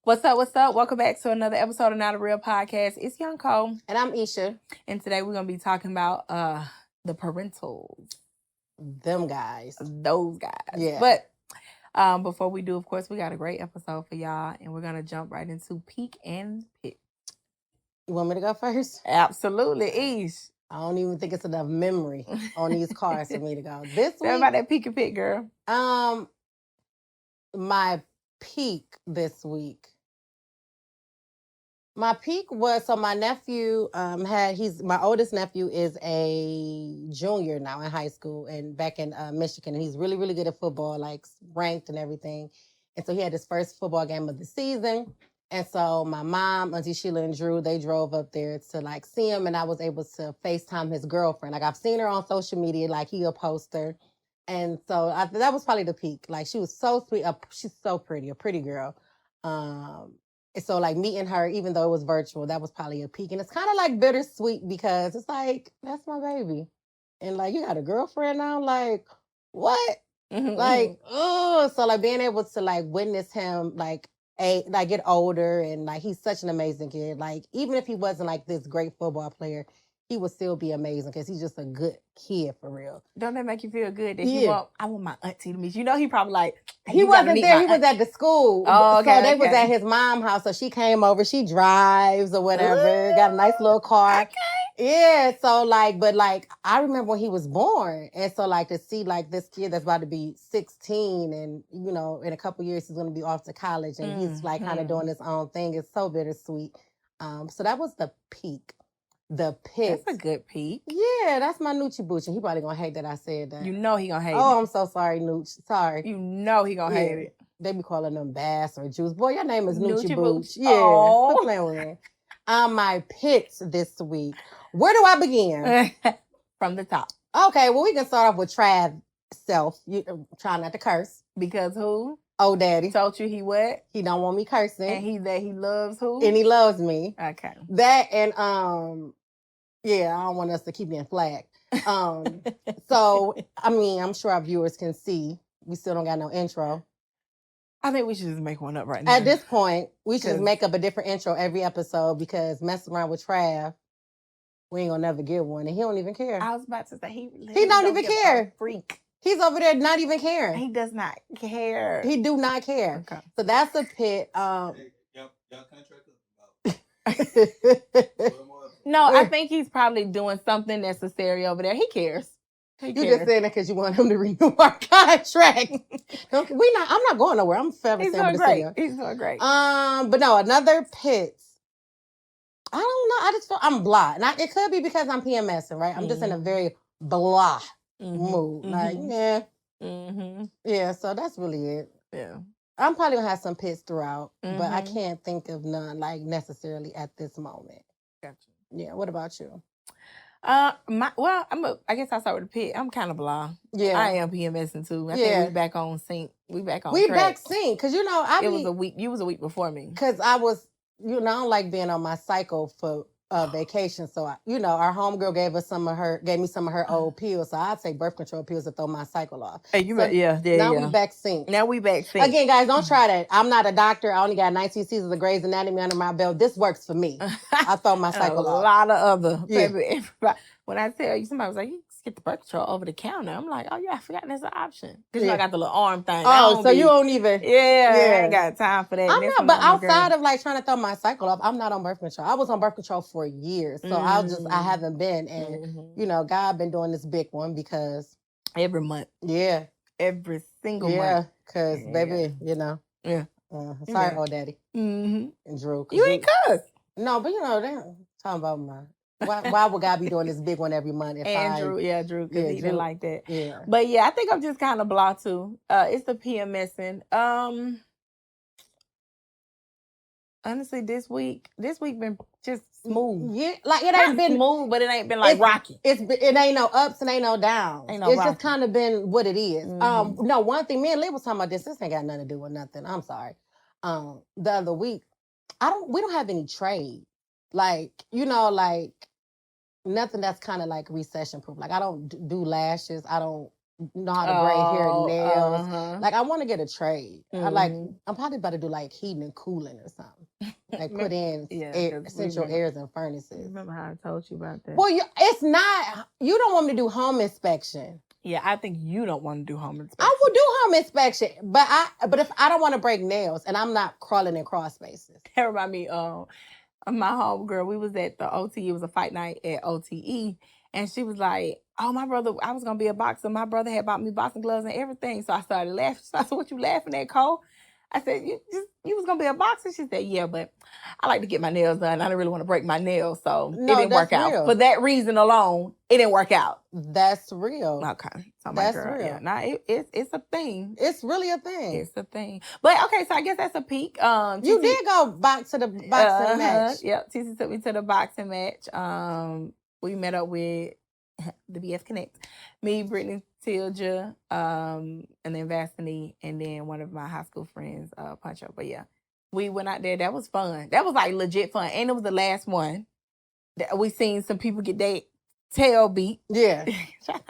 What's up? What's up? Welcome back to another episode of Not a Real Podcast. It's Young Cole. And I'm Isha. And today we're going to be talking about the parentals. Them guys. Those guys. Yeah. But before we do, of course, we got a great episode for y'all. And we're going to jump right into Peak and Pit. You want me to go first? Absolutely. Ish. I don't even think it's enough memory on these cards for me to go. This week. Tell me about that Peak and Pit, girl. My peak this week. My peak was, so my nephew my oldest nephew is a junior now in high school and back in Michigan. And he's really, really good at football, like ranked and everything. And so he had his first football game of the season. And so my mom, Auntie Sheila and Drew, they drove up there to like see him. And I was able to FaceTime his girlfriend. Like I've seen her on social media, like he'll post her. And so that was probably the peak. Like she was so sweet. She's so pretty, a pretty girl. So like meeting her, even though it was virtual, that was probably a peak. And it's kind of like bittersweet because it's like, that's my baby. And like, you got a girlfriend now? Like, what? Mm-hmm. Like, oh, so like being able to like witness him like get older and like he's such an amazing kid. Like even if he wasn't like this great football player, he would still be amazing because he's just a good kid for real. Don't that make you feel good? That I want my auntie to meet you. You know, he probably like... He wasn't there. He was at the school. Oh, okay. So they was at his mom's house. So she came over. She drives or whatever. Got a nice little car. Okay. Yeah. So like, but like, I remember when he was born. And so like to see like this kid that's about to be 16 and, you know, in a couple years he's going to be off to college and he's like kind of doing his own thing. It's so bittersweet. So that was the peak. The pit. That's a good peak. Yeah, that's my Noochie Booch. And he probably gonna hate that I said that. You know he gonna hate it. Oh, I'm so sorry, Nooch. Sorry. You know he gonna hate it. They be calling them Bass or Juice. Boy, your name is Noochie Noochie Booch. Booch. Yeah, quit playing with me. My pits this week. Where do I begin? From the top. Okay, well, we can start off with Trav self. You try not to curse. Because who? Oh, daddy. Told you he what? He don't want me cursing. And he loves who? And he loves me. Okay. That and yeah, I don't want us to keep getting flagged. So, I mean, I'm sure our viewers can see. We still don't got no intro. I think we should just make one up right now. At this point, we should make up a different intro every episode because messing around with Trav, we ain't gonna never get one. And he don't even care. I was about to say, he don't even care. Freak. He's over there not even caring. He does not care. He do not care. Okay. So that's a pit. Y'all contract about. No, I think he's probably doing something necessary over there. He cares. You just saying that because you want him to renew our contract. I'm not going nowhere. I'm forever He's staying doing with great. the He's doing great. But no, another pit. I don't know. I just feel I'm blah. Now, it could be because I'm PMSing, right? I'm just in a very blah mood. Like, yeah. So that's really it. Yeah. I'm probably gonna have some pits throughout, but I can't think of none like necessarily at this moment. Gotcha. Yeah. What about you? I guess I'll start with the pit. I'm kind of blah. Yeah. I am PMSing too. I think we back on sync. We back on track. back sync. Cause you know, was a week. You was a week before me. Cause I was, I don't like being on my cycle for vacation. So, our homegirl gave me some of her old pills. So I take birth control pills to throw my cycle off. Hey, Now we back sync. Again, guys, don't try that. I'm not a doctor. I only got 19 seasons of Grey's Anatomy under my belt. This works for me. I throw my cycle off. A lot of other baby. When I tell you, somebody was like, you just get the birth control over the counter. I'm like, oh yeah, I forgot that's an option. Because I got the little arm thing. Oh, so you don't even. Yeah, I ain't got time for that. I'm not, but outside of like trying to throw my cycle off, I'm not on birth control. I was on birth control for years. So I haven't been. And, God been doing this big one because. Every month. Yeah. Every single month. Yeah, because baby, Yeah. Sorry, old daddy. And Drew. You ain't cuss. No, but they're talking about my. Why would God be doing this big one every month? Drew, because he didn't like that. Yeah. But yeah, I think I'm just kind of blah too. It's the PMSing. Honestly, this week been just smooth. Yeah, like it ain't been smooth, but it ain't been like rocky. It ain't no ups and ain't no downs. It's rocky. just kind of been what it is. No, one thing, me and Lee was talking about this. This ain't got nothing to do with nothing. I'm sorry. The other week, we don't have any trade. Like, like nothing that's kind of like recession proof. Like I don't do lashes. I don't know how to braid hair, nails. Uh-huh. Like I want to get a trade. Mhm. I'm probably about to do like heating and cooling or something. Like put in Yeah, central airs and furnaces. Remember how I told you about that? Well, it's not. You don't want me to do home inspection. Yeah, I think you don't want to do home inspection. I will do home inspection, but if I don't want to break nails and I'm not crawling in crawl spaces. That remind me of my homegirl. We was at the OTE. It was a fight night at OTE. And she was like, oh, my brother, I was going to be a boxer. My brother had bought me boxing gloves and everything. So I started laughing. So I said, what you laughing at, Cole? I said, you was going to be a boxer? She said, yeah, but I like to get my nails done. I didn't really want to break my nails. So it didn't work out. Real. For that reason alone, it didn't work out. That's real. Okay. So that's girl, real. Yeah. Nah, it's a thing. It's really a thing. It's a thing. But okay, so I guess that's a peak. You did go back to the boxing match. Yep. TC took me to the boxing match. We met up with the BF Connect. Me, Brittany, Tilja, and then Vassini, and then one of my high school friends, Puncho. But yeah, we went out there. That was fun. That was like legit fun. And it was the last one. We seen some people get their tail beat. Yeah.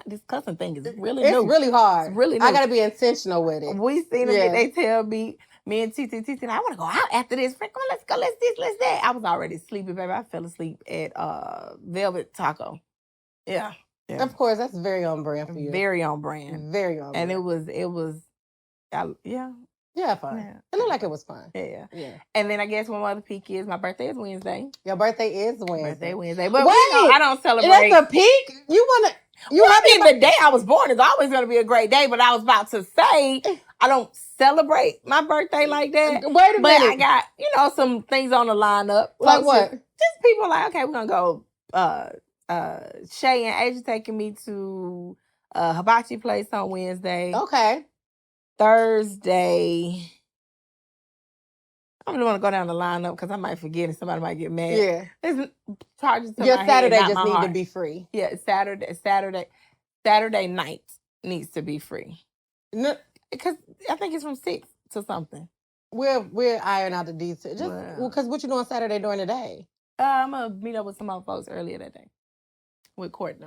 This cussing thing is really It's new. really hard. It's really new. I got to be intentional with it. We seen them get their tail beat. Me and TT, I want to go out after this. Come on, let's go. Let's this, let's that. I was already sleepy, baby. I fell asleep at Velvet Taco. Yeah. Of course, that's very on brand for you. Very on brand. Very on brand. And it was, yeah. Yeah, fun. Yeah. It looked like it was fun. Yeah. And then I guess one other peak is my birthday is Wednesday. Your birthday is Wednesday. But I don't celebrate. That's a peak? You want to... the day I was born is always going to be a great day, but I was about to say I don't celebrate my birthday like that. Wait a minute. But I got, some things on the lineup. Like what? Just people like, okay, we're going to go, Shay and Asia taking me to hibachi place on Wednesday. Okay. Thursday, I don't want to go down the lineup because I might forget and somebody might get mad. Yeah. There's charges to Your my Saturday head, just need heart. to be free. Yeah, Saturday night needs to be free. No, because I think it's from 6 to something. We'll iron out the details. Just because what you doing Saturday during the day? I'm gonna meet up with some other folks earlier that day with Courtney.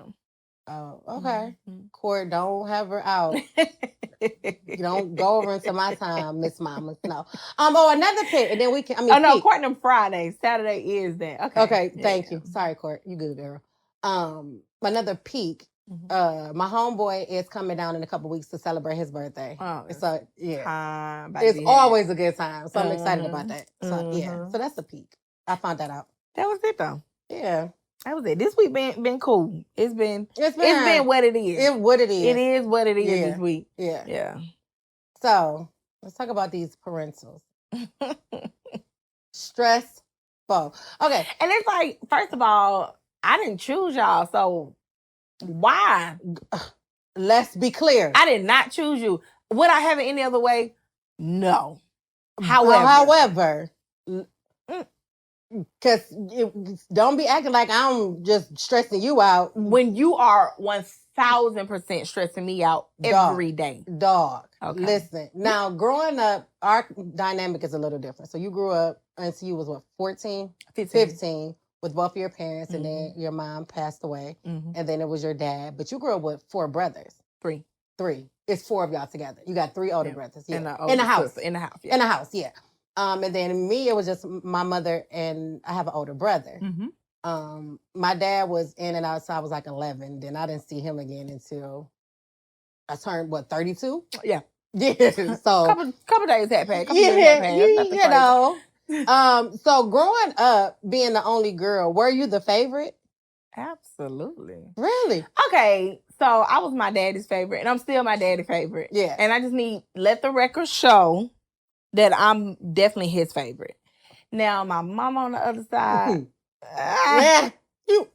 Oh, okay. Mm-hmm. Court, don't have her out. You don't go over into my time, Miss Mama. No. Another pick, and then we can. No, Courtney Friday. Saturday is that. Okay. Thank you. Sorry, Court. You good, girl. Another peak. Mm-hmm. My homeboy is coming down in a couple weeks to celebrate his birthday. Oh, so yeah, it's always a good time. So I'm excited about that. So yeah, so that's a peak. I found that out. That was it though. Yeah. That was it. This week been cool. It's been what it is. It's what it is. It is what it is this week. Yeah. Yeah. So let's talk about these parentals. Stressful. Okay. And it's like, first of all, I didn't choose y'all, so why? Let's be clear. I did not choose you. Would I have it any other way? No. However, because don't be acting like I'm just stressing you out. When you are 1,000% stressing me out every day. Dog. Okay. Listen, now growing up, our dynamic is a little different. So you grew up until you was what, 14? 15 with both of your parents, and then your mom passed away, and then it was your dad. But you grew up with 4 brothers. 3. It's 4 of y'all together. You got 3 older brothers. Yeah. In the house. In the house, yeah. And then me, it was just my mother, and I have an older brother. Mm-hmm. My dad was in and out, so I was like 11. Then I didn't see him again until I turned, 32? Yeah. Yeah. So couple days had passed. You know. So growing up, being the only girl, were you the favorite? Absolutely. Really? Okay. So I was my daddy's favorite, and I'm still my daddy's favorite. Yeah. And I just let the record show that I'm definitely his favorite. Now, my mom on the other side.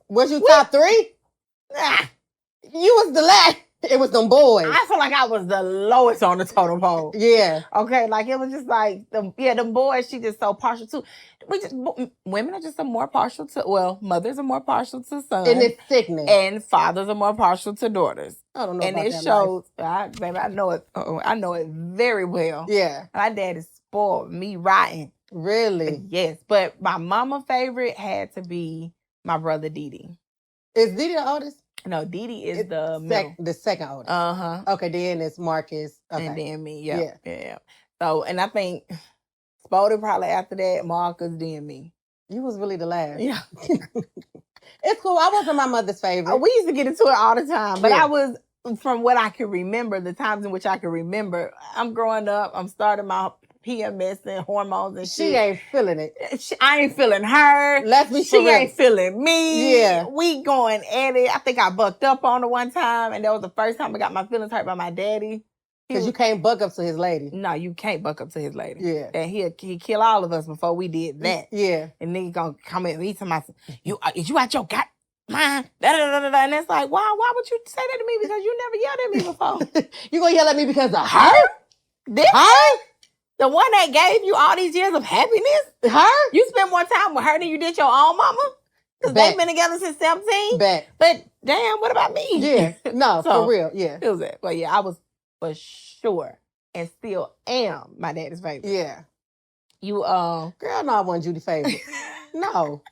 Was you top 3? You was the last. It was them boys. I feel like I was the lowest on the totem pole. Yeah. Okay, like it was just like, them boys, she just so partial to. Women are just more partial to, mothers are more partial to sons. And it's sickening. And fathers are more partial to daughters. I don't know and about it that shows, baby, I know it. I know it very well. Yeah. My daddy spoiled me rotten. Really? Yes, but my mama favorite had to be my brother Didi. Is Didi the oldest? No, Dee Dee is the middle. The second oldest. Uh-huh. Okay, then it's Marcus. Okay. And then me. Yeah. So, and I think Spody probably after that, Marcus, then me. You was really the last. Yeah. It's cool. I wasn't my mother's favorite. We used to get into it all the time. But Yeah. I was, from what I can remember, the times in which I can remember, I'm growing up, I'm starting my PMS and hormones and shit. She ain't feeling it. I ain't feeling her. Let's be She for real. ain't feeling me. Yeah. We going at it. I think I bucked up on her one time, and that was the first time I got my feelings hurt by my daddy. Because you can't buck up to his lady. No, you can't buck up to his lady. Yeah. And he'll kill all of us before we did that. Yeah. And nigga gonna come in and eat to myself. Is you out your gut? Man, and it's like, why would you say that to me? Because you never yelled at me before. You gonna yell at me because of her? This her? The one that gave you all these years of happiness? Her? You spent more time with her than you did your own mama? Because they've been together since 17? Bet. But damn, what about me? Yeah. No, So, for real. Yeah. It was that. But yeah, I was for sure and still am my daddy's favorite. Yeah. You Girl, no, I wasn't Judy's favorite. No.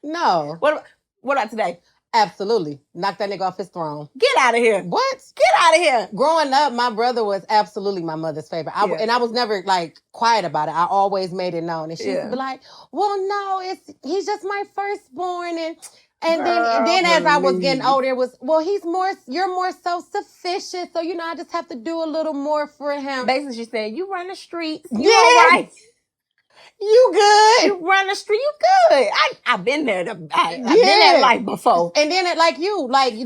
What about today? Absolutely. Knock that nigga off his throne. Get out of here. What? Get out of here. Growing up, my brother was absolutely my mother's favorite. And I was never like quiet about it. I always made it known. And she used to be like, well, no, he's just my firstborn. And then as I was getting older, it was, well, you're more self-sufficient. So, I just have to do a little more for him. Basically, she said, you run the streets. You Yeah. all right. You good. You run the street. You good. I've been there. I've been that life before. And then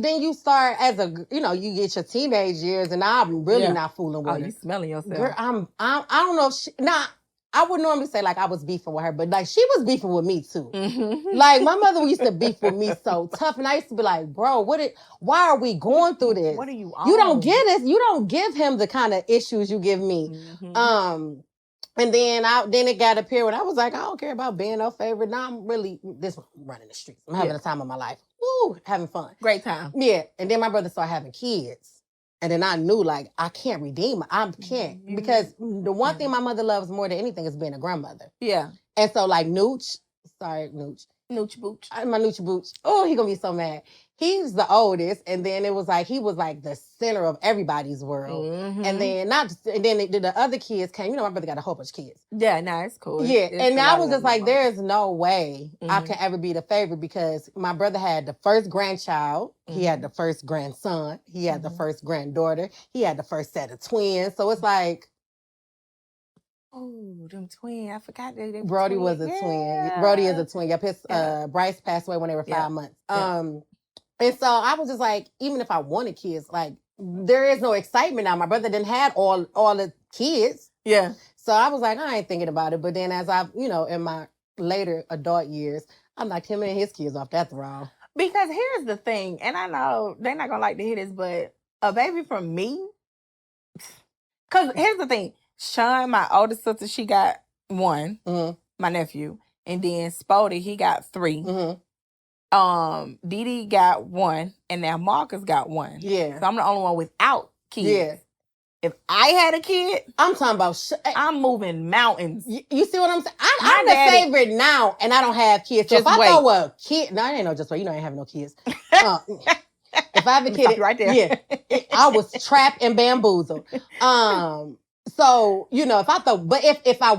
then you start as you get your teenage years, and I'm really not fooling with her. You smelling yourself. Girl, I don't know if I would normally say like I was beefing with her, but like she was beefing with me too. Mm-hmm. Like my mother used to beef with me so tough, and I used to be like, bro, why are we going through this? What are you on? You don't get it. You don't give him the kind of issues you give me. Mm-hmm. And then it got a period when I was like, I don't care about being no favorite. Now I'm running the streets. I'm having the time of my life. Woo, having fun. Great time. Yeah. And then my brother started having kids. And then I knew like I can't redeem it. I can't. Mm-hmm. Because the one thing my mother loves more than anything is being a grandmother. Yeah. And so like Nooch. Nooch Booch. My Nooch Booch. Oh, he gonna be so mad. He's the oldest, and then it was like he was like the center of everybody's world. Mm-hmm. And then the other kids came. My brother got a whole bunch of kids. Yeah, no, it's cool. Yeah, and I was just like, there. there's no way I can ever be the favorite because my brother had the first grandchild, he had the first grandson, he had the first granddaughter, he had the first set of twins. So it's like, oh, them twins. I forgot they were Brody was a twin. Brody is a twin. Yep, Bryce passed away when they were 5 months. And so I was just like, even if I wanted kids, like there is no excitement now. My brother didn't have all the kids. Yeah. So I was like, I ain't thinking about it. But then as I've, in my later adult years, I knocked him and his kids off that throne. Because here's the thing, and I know they're not gonna like to hear this, but a baby from me. Because here's the thing, Sean, my oldest sister, she got one, my nephew, and then Spody, he got 3. Mm-hmm. Dee Dee got 1, and now Marcus got 1. Yeah. So I'm the only one without kids. Yeah. If I had a kid, I'm talking about. I'm moving mountains. You see what I'm saying? I'm the favorite now, and I don't have kids. So if I throw a kid, no, I ain't no just wait. You know I ain't having no kids. If I have a kid, right there, yeah, I was trapped and bamboozled. So if I throw, but if I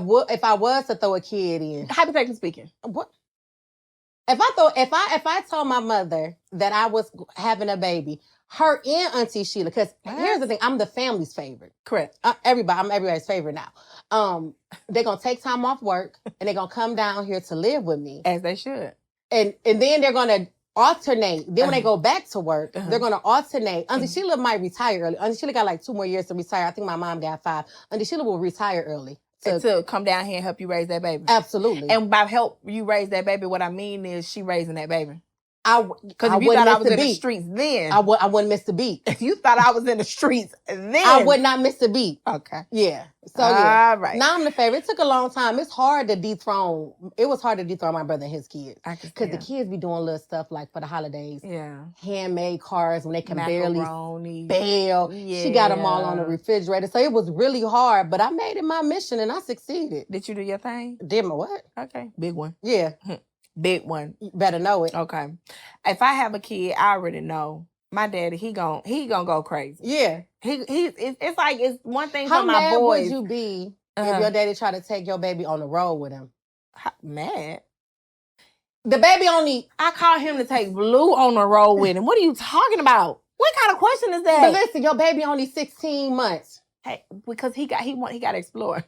was to throw a kid in, hypothetically speaking, what? If I told my mother that I was having a baby, her and Auntie Sheila, because here's the thing, I'm the family's favorite. Correct. I'm everybody's favorite now. They're gonna take time off work and they're gonna come down here to live with me, as they should. And then they're gonna alternate. Then when they go back to work, they're gonna alternate. Auntie Sheila might retire early. Auntie Sheila got like 2 more years to retire. I think my mom got 5. Auntie Sheila will retire early. To come down here and help you raise that baby. Absolutely. And by help you raise that baby, what I mean is she raising that baby. Because if you thought I was in the streets then. I wouldn't miss the beat. If you thought I was in the streets then. I would not miss the beat. Okay. Yeah. So yeah. All right. Now I'm the favorite. It took a long time. It was hard to dethrone my brother and his kids. Because the kids be doing little stuff like for the holidays. Yeah. Handmade cars when they can Macaroni. barely bail. Yeah. She got them all on the refrigerator. So it was really hard, but I made it my mission and I succeeded. Did you do your thing? Did my what? Okay. Big one. Yeah. Big one. You better know it. Okay. If I have a kid, I already know My daddy, he gon' go crazy. Yeah. It's like it's one thing How for my mad boys. would you be if your daddy tried to take your baby on the road with him? Mad. The baby only. I called him to take Blue on the road with him. What are you talking about? What kind of question is that? But listen, your baby only 16 months. Hey, because he got to explore.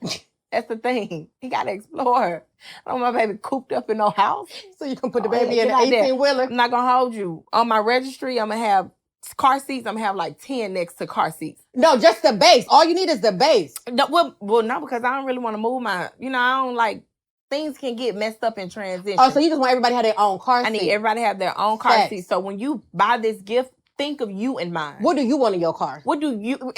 That's the thing. He got to explore. I don't want my baby cooped up in no house. So you can put the baby in an 18-wheeler? I'm not going to hold you. On my registry, I'm going to have car seats. I'm going to have like 10 next to car seats. No, just the base. All you need is the base. No, well, no, because I don't really want to move my, I don't like, things can get messed up in transition. Oh, so you just want everybody to have their own car seat? I need everybody to have their own car seat. So when you buy this gift, think of you in mind. What do you want in your car? What do you,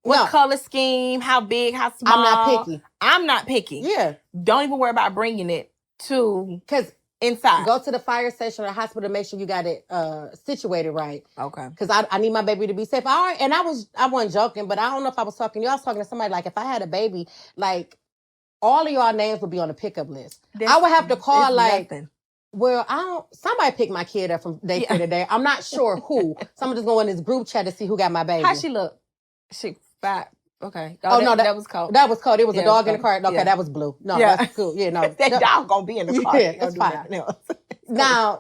what color scheme, how big, how small. I'm not picky. Yeah. Don't even worry about bringing it to inside. Go to the fire station or the hospital to make sure you got it situated right. Okay. Because I need my baby to be safe. All right, and I wasn't joking, but I don't know if I was talking to you. I was talking to somebody, like, if I had a baby, like, all of y'all names would be on the pickup list. I would have to call, like, nothing. Well, somebody picked my kid up from daycare today. I'm not sure who. Someone just go in this group chat to see who got my baby. How she look? She fat. Okay. No, that was cold. That was cold. It was a dog in the car. Okay, that was Blue. No, that's cool. Yeah, no. That dog gonna be in the car. Yeah, it's fine. Now,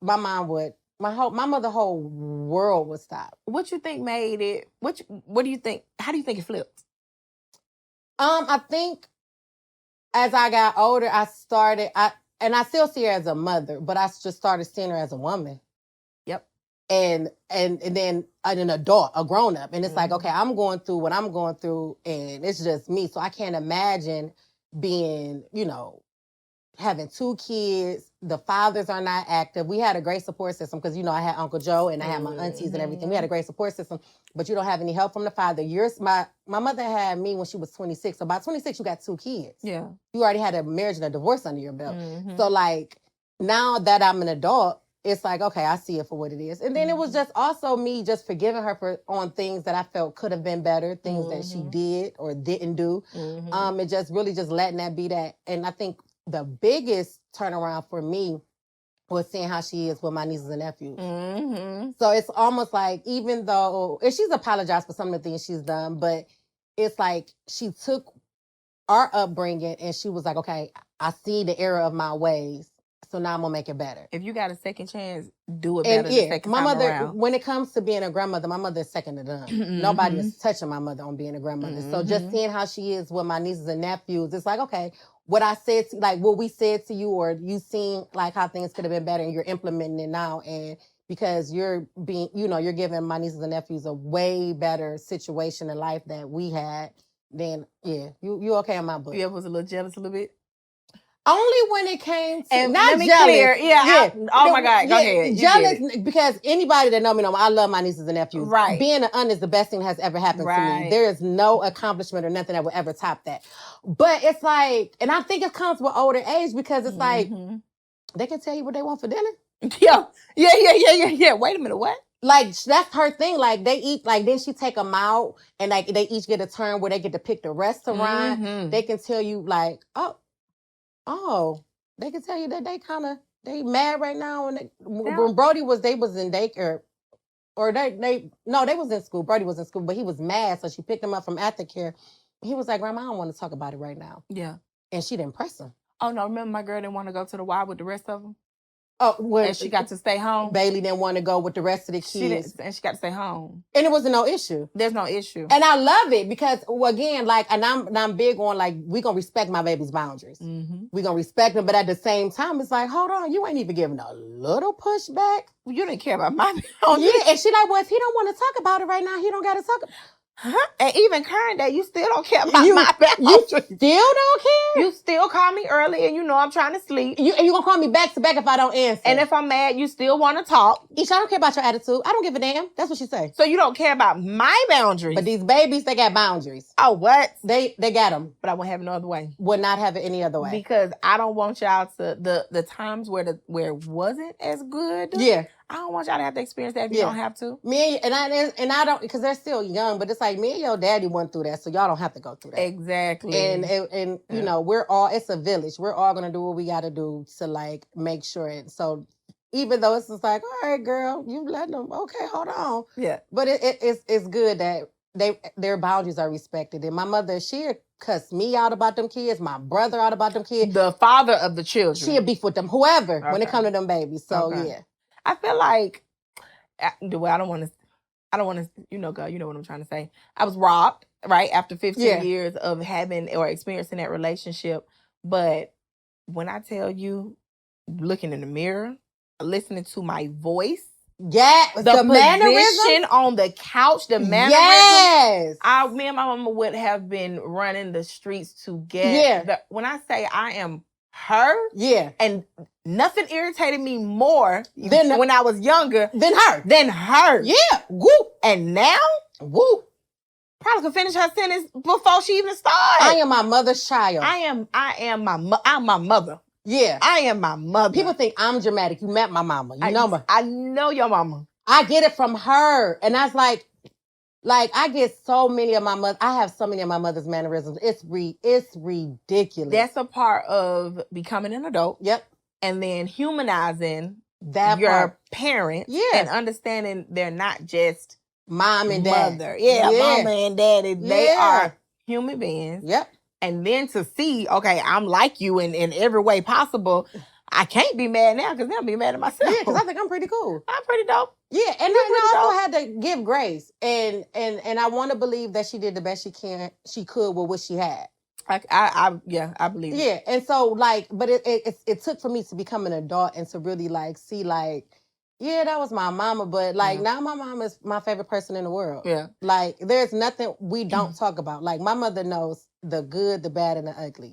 my mom would. My mother whole world would stop. What you think made it? What do you think? How do you think it flipped? I think as I got older, I still see her as a mother, but I just started seeing her as a woman. Yep. And then an adult, a grown up, and it's like, okay, I'm going through what I'm going through, and it's just me. So I can't imagine being, having 2 kids. The fathers are not active. We had a great support system because, I had Uncle Joe and I had my aunties and everything. We had a great support system, but you don't have any help from the father. My mother had me when she was 26. So by 26, you got 2 kids. Yeah. You already had a marriage and a divorce under your belt. So like, now that I'm an adult, it's like, okay, I see it for what it is. And then it was just also me just forgiving her on things that I felt could have been better, things that she did or didn't do. And just really just letting that be that. And I think the biggest turnaround for me was seeing how she is with my nieces and nephews. So it's almost like, even though, and she's apologized for some of the things she's done, but it's like she took our upbringing and she was like, okay, I see the error of my ways. So now I'm gonna make it better. If you got a second chance, do it better the second my time mother, around. When it comes to being a grandmother, my mother is second to none. Nobody is touching my mother on being a grandmother. So just seeing how she is with my nieces and nephews, it's like, okay, what I said, what we said to you, or you seen like how things could have been better, and you're implementing it now, and because you're being, you're giving my nieces and nephews a way better situation in life that we had, then you okay in my book. You ever was a little jealous a little bit? Only when it came to, and not let me jealous. Clear. Oh my God, go ahead. Jealous, because anybody that know me, I love my nieces and nephews. Right. Being an aunt is the best thing that has ever happened to me. There is no accomplishment or nothing that will ever top that. But it's like, and I think it comes with older age, because it's like, they can tell you what they want for dinner. Yeah. Wait a minute, what? Like, that's her thing. Like, they eat, like, then she take them out, and like they each get a turn where they get to pick the restaurant. They can tell you like, oh, they can tell you that they mad right now. And when Brody was in daycare, or they was in school. Brody was in school, but he was mad, so she picked him up from aftercare. He was like, Grandma, I don't want to talk about it right now. Yeah. And she didn't press him. Oh, no, remember my girl didn't want to go to the Y with the rest of them? Oh, well, and she got to stay home. Bailey didn't want to go with the rest of the kids. And she got to stay home. And it wasn't no issue. There's no issue. And I love it because, again, like, and I'm big on, like, we gonna respect my baby's boundaries. We gonna respect them, but at the same time, it's like, hold on, you ain't even giving a little pushback. Well, you didn't care about my boundaries. Yeah, and she like, well, if he don't want to talk about it right now, he don't got to talk. And even current day, you still don't care about my boundaries. You still don't care? You still call me early, and you know I'm trying to sleep. You gonna call me back to back if I don't answer. And if I'm mad, you still want to talk. Isha, I don't care about your attitude. I don't give a damn. That's what she say. So you don't care about my boundaries. But these babies, they got boundaries. Oh, what? They got them. But I won't have no other way. Would not have it any other way. Because I don't want y'all to, the times where it wasn't as good. Yeah. I don't want y'all to have to experience that if you don't have to. Me and I don't, because they're still young, but it's like me and your daddy went through that, so y'all don't have to go through that. Exactly. And you know, it's a village. We're all gonna do what we gotta do to like make sure. So even though it's just like, all right, girl, you let them. Okay, hold on. Yeah. But it's good that their boundaries are respected. And my mother, she'd cuss me out about them kids, my brother out about them kids. The father of the children. She'd beef with them, whoever, when it Okay. comes to them babies. So Okay. yeah. I feel like the way I don't want to, you know, God, you know what I'm trying to say. I was robbed, right, after 15 years of having or experiencing that relationship. But when I tell you, looking in the mirror, listening to my voice, Yeah, the position on the couch, the mannerism. Yes. Me and my mama would have been running the streets together. Yeah. When I say I am her, yeah, and nothing irritated me more than when I was younger than her. Yeah. Whoop. And now, whoop. Probably could finish her sentence before she even started. I am my mother's child. I'm my mother. Yeah. I am my mother. People think I'm dramatic. You met my mama. You know me. I know your mama. I get it from her. And that's like I get so many of my mother. I have so many of my mother's mannerisms. It's ridiculous. That's a part of becoming an adult. Yep. And then humanizing your parents. Yeah. And understanding they're not just mom and dad. Mother. Yeah, mama and daddy. They are human beings. Yep. And then to see, okay, I'm like you in every way possible. I can't be mad now because then I'll be mad at myself. Yeah, because I think I'm pretty cool. I'm pretty dope. Yeah, and I also had to give grace. And I want to believe that she did the best she could with what she had. I believe it. Yeah, and so but it took for me to become an adult and to really see that was my mama, but now my mama is my favorite person in the world. Yeah. There's nothing we don't talk about. My mother knows the good, the bad, and the ugly.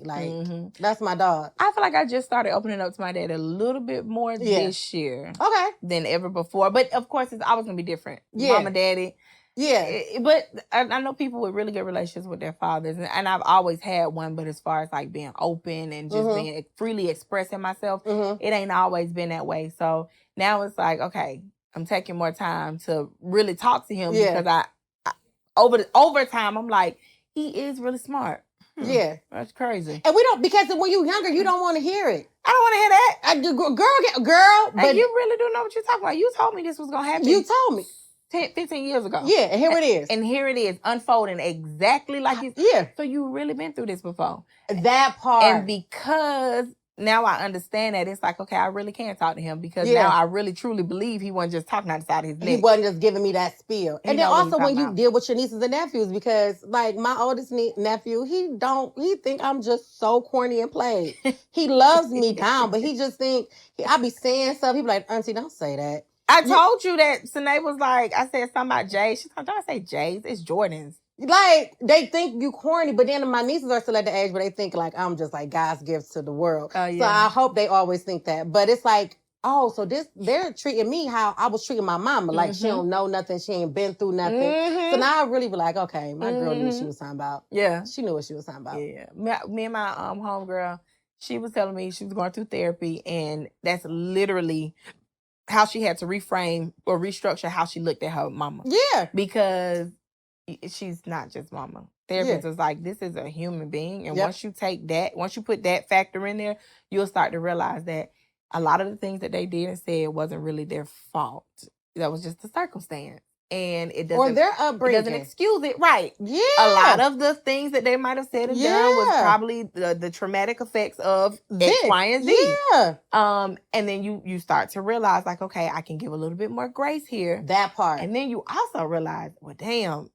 That's my dog. I feel like I just started opening up to my dad a little bit more this year. Okay. Than ever before. But of course, it's always going to be different. Yeah. Mama, daddy. Yeah. But I know people with really good relationships with their fathers. And I've always had one. But as far as being open and just being freely expressing myself, it ain't always been that way. So now it's okay, I'm taking more time to really talk to him because I over time, I'm like, he is really smart. Yeah. That's crazy. And we don't, because when you're younger, you don't want to hear it. I don't want to hear that. Girl. But you really do know what you're talking about. You told me this was going to happen. You told me. 15 years ago. Yeah, and here it is. And here it is, unfolding exactly like it's... Yeah. So you really been through this before. That part. And because now I understand that, it's okay, I really can talk to him because now I really truly believe he wasn't just talking outside his neck. He wasn't just giving me that spiel. And then also when you deal with your nieces and nephews, because my oldest nephew, he think I'm just so corny and played. He loves me down, but he just think, I be saying stuff, he be like, Auntie, don't say that. I told you that Sine was I said something about J's. She's like, don't say J's, it's Jordan's. They think you corny, but then my nieces are still at the age where they think I'm just God's gifts to the world. So I hope they always think that. But it's so they're treating me how I was treating my mama. She don't know nothing, she ain't been through nothing. So now I really be okay, my girl knew what she was talking about. Yeah. She knew what she was talking about. Yeah. Me and my homegirl, she was telling me she was going through therapy, and that's literally how she had to reframe or restructure how she looked at her mama. Yeah. Because she's not just mama. Therapist was this is a human being. And once you put that factor in there, you'll start to realize that a lot of the things that they did and said wasn't really their fault. That was just the circumstance. And it doesn't... Or their upbringing. It doesn't excuse it. Right. Yeah. A lot of the things that they might have said and done was probably the traumatic effects of X, Y, and Z. Yeah. And then you start to realize okay, I can give a little bit more grace here. That part. And then you also realize, well, damn,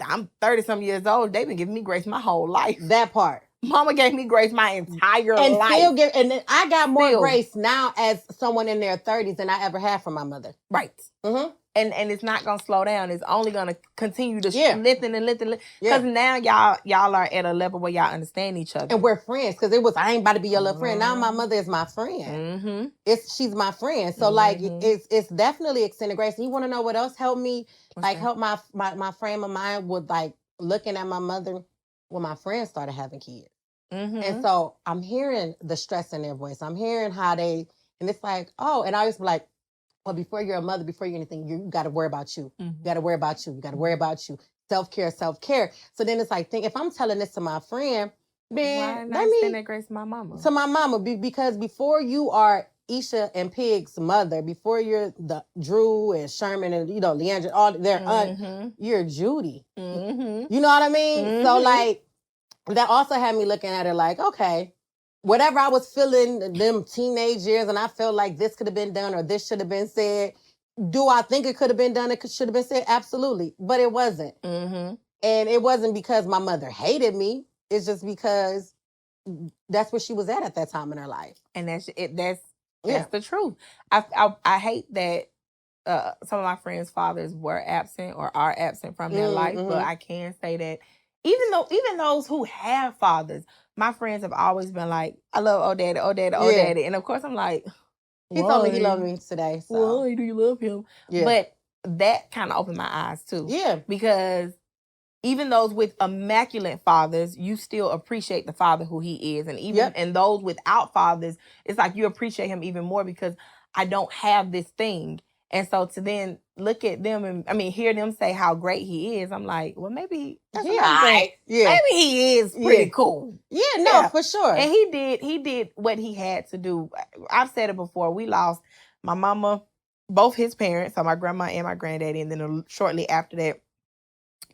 I'm 30-some years old. They've been giving me grace my whole life. That part. Mama gave me grace my entire life. And then I got more grace now as someone in their 30s than I ever had from my mother. Right. Mm-hmm. And it's not going to slow down. It's only going to continue to lengthen and lengthen. Because now y'all are at a level where y'all understand each other. And we're friends. Because I ain't about to be your little friend. Now my mother is my friend. Mm-hmm. She's my friend. So it's definitely extended grace. And you want to know what else helped me? Help my frame of mind with looking at my mother when my friends started having kids. Mm-hmm. And so I'm hearing the stress in their voice. I'm hearing how and it's and I was well, before you're a mother, before you're anything, you got to worry about you. Mm-hmm. You got to worry about you. You got to worry about you. Self-care, self-care. So then it's think if I'm telling this to my friend, then why not extend that grace to my mama? To my mama, because before you are Isha and Pig's mother, before you're the Drew and Sherman and Leandra, all their aunt, you're Judy. You know what I mean? So like that also had me looking at it like, okay, whatever I was feeling them teenage years, and I felt like this could have been done or this should have been said. Do I think it could have been done? It should have been said? Absolutely, but it wasn't. And it wasn't because my mother hated me. It's just because that's where she was at that time in her life. And that's it. That's the truth. I hate that some of my friends' fathers were absent or are absent from their life, but I can say that even those who have fathers, my friends have always been like, I love old daddy, daddy. And of course I'm like, he told me he loved me today. So. Why do you love him? Yeah. But that kind of opened my eyes too. Yeah. Because even those with immaculate fathers, you still appreciate the father who he is. And even and those without fathers, it's like you appreciate him even more because I don't have this thing. And so to then look at them and hear them say how great he is, I'm like, well, maybe that's right. Yeah. Maybe he is pretty cool. Yeah, for sure. And he did what he had to do. I've said it before. We lost my mama, both his parents, so my grandma and my granddaddy, and then shortly after that,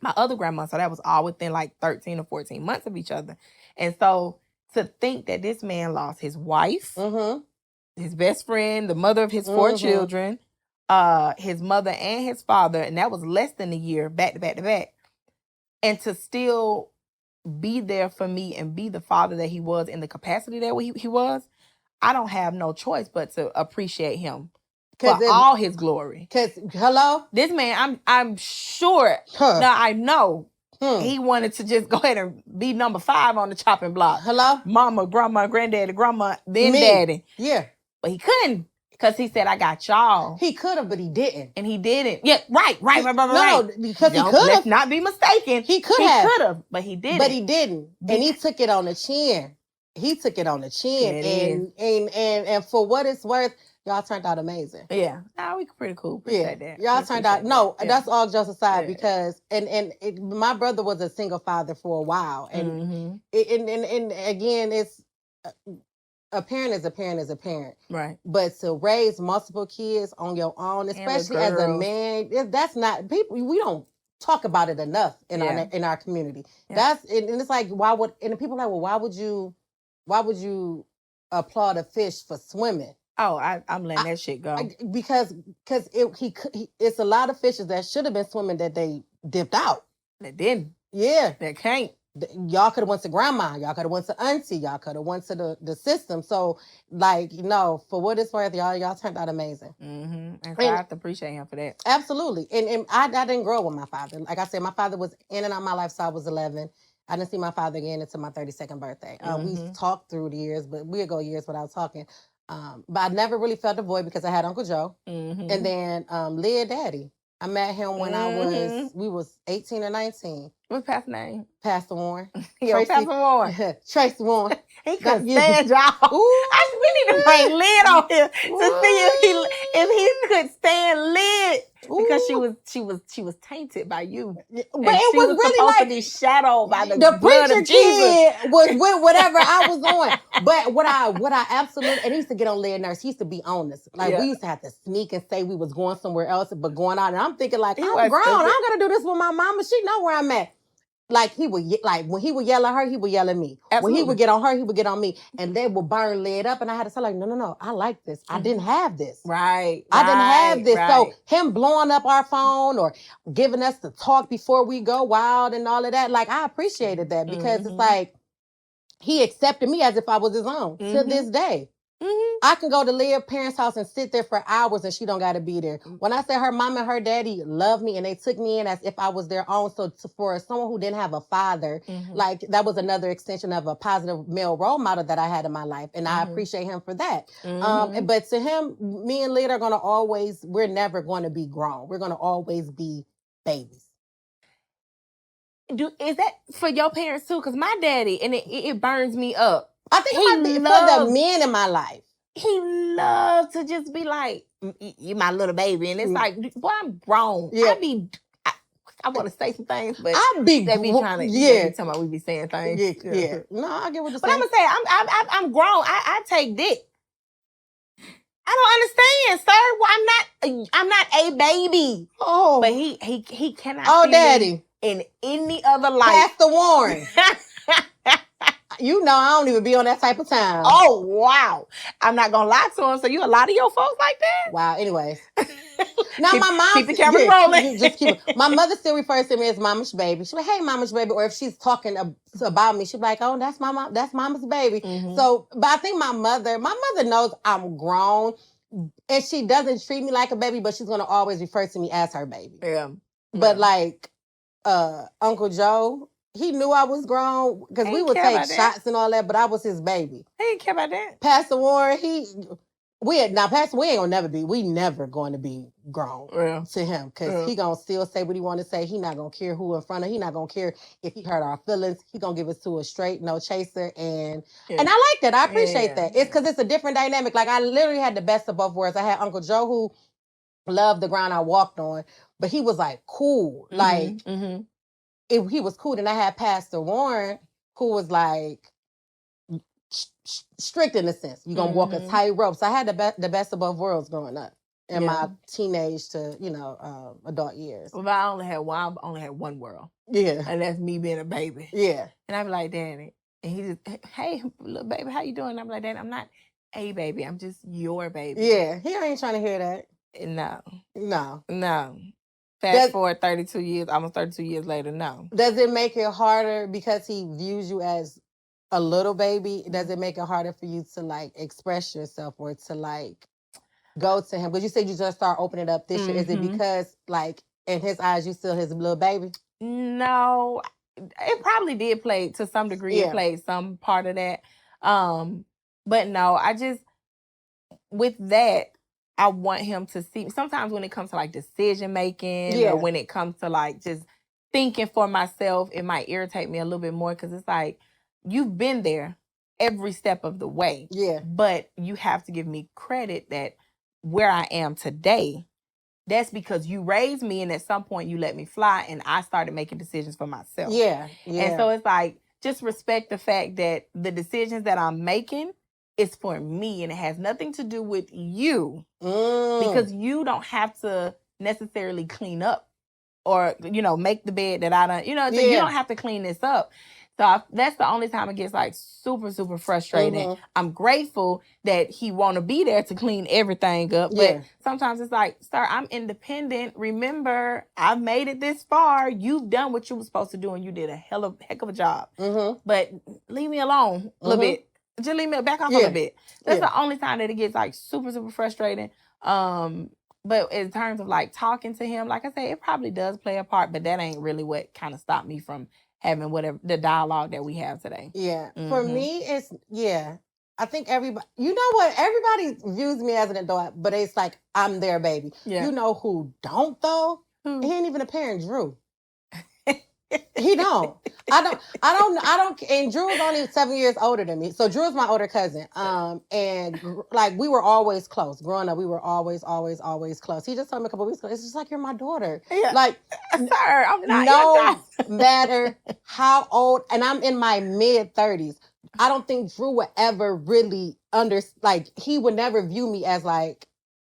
my other grandma. So that was all within like 13 or 14 months of each other. And so to think that this man lost his wife, his best friend, the mother of his 4 children, his mother and his father, and that was less than a year, back to back to back. And to still be there for me and be the father that he was in the capacity that he was, I don't have no choice but to appreciate him for all his glory. Because, hello? This man, I'm sure, now I know, he wanted to just go ahead and be number 5 on the chopping block. Hello? Mama, grandma, granddaddy, grandma, then daddy. Yeah. But he couldn't. Because he said, I got y'all. He could have, but he didn't. And he didn't. Yeah, right. No, because he could have. Let's not be mistaken. He could have. But he didn't. But he didn't. And he took it on the chin. And for what it's worth, y'all turned out amazing. Yeah. No, we pretty cool. Appreciate that. Y'all turned out, that's all jokes aside, because, my brother was a single father for a while. And, and again, it's, a parent is a parent is a parent. Right. But to raise multiple kids on your own, especially as a man, that's not, we don't talk about it enough in our community. Yeah. And it's like, and people are like, well, why would you applaud a fish for swimming? Oh, I'm letting that shit go. Because it's a lot of fishes that should have been swimming that they dipped out. They didn't. Yeah. They can't. Y'all could have went to grandma. Y'all could have went to auntie. Y'all could have went to the system. So, like, for what it's worth, y'all turned out amazing. And so I have to appreciate him for that. Absolutely. And I didn't grow up with my father. Like I said, my father was in and out of my life, so I was 11. I didn't see my father again until my 32nd birthday. We talked through the years, but we'd go years without talking. But I never really felt the void because I had Uncle Joe. And then Leah Daddy. I met him when we was 18 or 19. What's Pastor's name? Pastor Warren. Pastor Warren. Tracy Warren. He couldn't stand y'all. We need to bring Lyd on here to see if he could stand Lyd. Because she was tainted by you. But it was really supposed like to be shadowed by the blood preacher of Jesus. Kid was with whatever I was on. But what I absolutely, and he used to get on Lyd nerves. He used to be honest. Like we used to have to sneak and say we was going somewhere else, but going out. And I'm thinking like, I'm grown. I'm gonna do this with my mama. She know where I'm at. Like when he would yell at her, he would yell at me. Absolutely. When he would get on her, he would get on me. And they would burn Lyd up. And I had to say like, no, I like this. I didn't have this. Right. I didn't have this. Right. So him blowing up our phone or giving us the talk before we go wild and all of that, like I appreciated that because it's like he accepted me as if I was his own to this day. I can go to Leah's parents' house and sit there for hours and she don't got to be there. When I said her mom and her daddy loved me and they took me in as if I was their own. So for someone who didn't have a father, like that was another extension of a positive male role model that I had in my life. And I appreciate him for that. But to him, me and Leah are going to we're never going to be grown. We're going to always be babies. Is that for your parents too? Because my daddy, and it burns me up. I think for the men in my life. He loved to just be like, you my little baby. And it's like, boy, I'm grown. Yeah. I want to say some things, but they be trying to, talking about we be saying things. Yeah. No, I get what you're saying. But I'm going to say, I'm grown. I take dick. I don't understand, sir. Well, I'm not a baby. Oh, But he cannot oh, see daddy, me in any other light. Pastor Warren. You know, I don't even be on that type of time. Oh, wow. I'm not going to lie to him. So you a lot of your folks like that? Wow. Anyways. Now, keep, my mom... keep the camera rolling. Just keep it. My mother still refers to me as Mama's baby. She's like, hey, Mama's baby. Or if she's talking about me, she'll be like, oh, that's my mom. That's Mama's baby. Mhm. So, but I think my mother knows I'm grown. And she doesn't treat me like a baby, but she's going to always refer to me as her baby. Yeah. But like Uncle Joe... He knew I was grown because we would take shots and all that, but I was his baby. He didn't care about that. Pastor Warren, Pastor, we never going to be grown to him because he going to still say what he want to say. He not going to care who in front of. He not going to care if he hurt our feelings. He going to give us to a straight, no chaser. And I like that. I appreciate that. It's because it's a different dynamic. Like I literally had the best of both worlds. I had Uncle Joe who loved the ground I walked on, but he was like cool. Like, he was cool. And I had Pastor Warren, who was like strict in a sense. You're going to walk a tightrope. So I had the best of both worlds growing up in my teenage to, adult years. Well, I only had one world. Yeah. And that's me being a baby. Yeah. And I'd be like, Daddy. And he just, hey, little baby, how you doing? And I'm like, Daddy, I'm not a baby. I'm just your baby. Yeah. He ain't trying to hear that. No. Fast forward 32 years, almost 32 years later, no. Does it make it harder because he views you as a little baby? Does it make it harder for you to like express yourself or to like go to him? Because you said you just start opening up this year. Is it because like in his eyes you still his little baby? No, it probably did play to some degree. It played some part of that. But no, I just with that. I want him to see. Sometimes when it comes to like decision making or when it comes to like just thinking for myself, it might irritate me a little bit more because it's like you've been there every step of the way. Yeah. But you have to give me credit that where I am today, that's because you raised me and at some point you let me fly and I started making decisions for myself. Yeah. And so it's like just respect the fact that the decisions that I'm making is for me and it has nothing to do with you because you don't have to necessarily clean up or, make the bed that I don't, you don't have to clean this up. So that's the only time it gets like super, super frustrating. I'm grateful that he want to be there to clean everything up. But sometimes it's like, sir, I'm independent. Remember, I've made it this far. You've done what you were supposed to do and you did a heck of a job. But leave me alone a little bit. Just leave me back off a little bit. That's the only time that it gets like super, super frustrating. But in terms of like talking to him, like I said, it probably does play a part, but that ain't really what kind of stopped me from having whatever the dialogue that we have today. Yeah. For me, it's I think everybody, you know what? Everybody views me as an adult, but it's like I'm their baby. Yeah. You know who don't though? He ain't even a parent, Drew. He don't. I don't. And Drew is only 7 years older than me. So Drew is my older cousin. And like we were always close. Growing up, we were always close. He just told me a couple weeks ago, it's just like you're my daughter. Yeah. Like, sir, I'm not. No matter how old, and I'm in my mid-30s. I don't think Drew would ever really he would never view me as like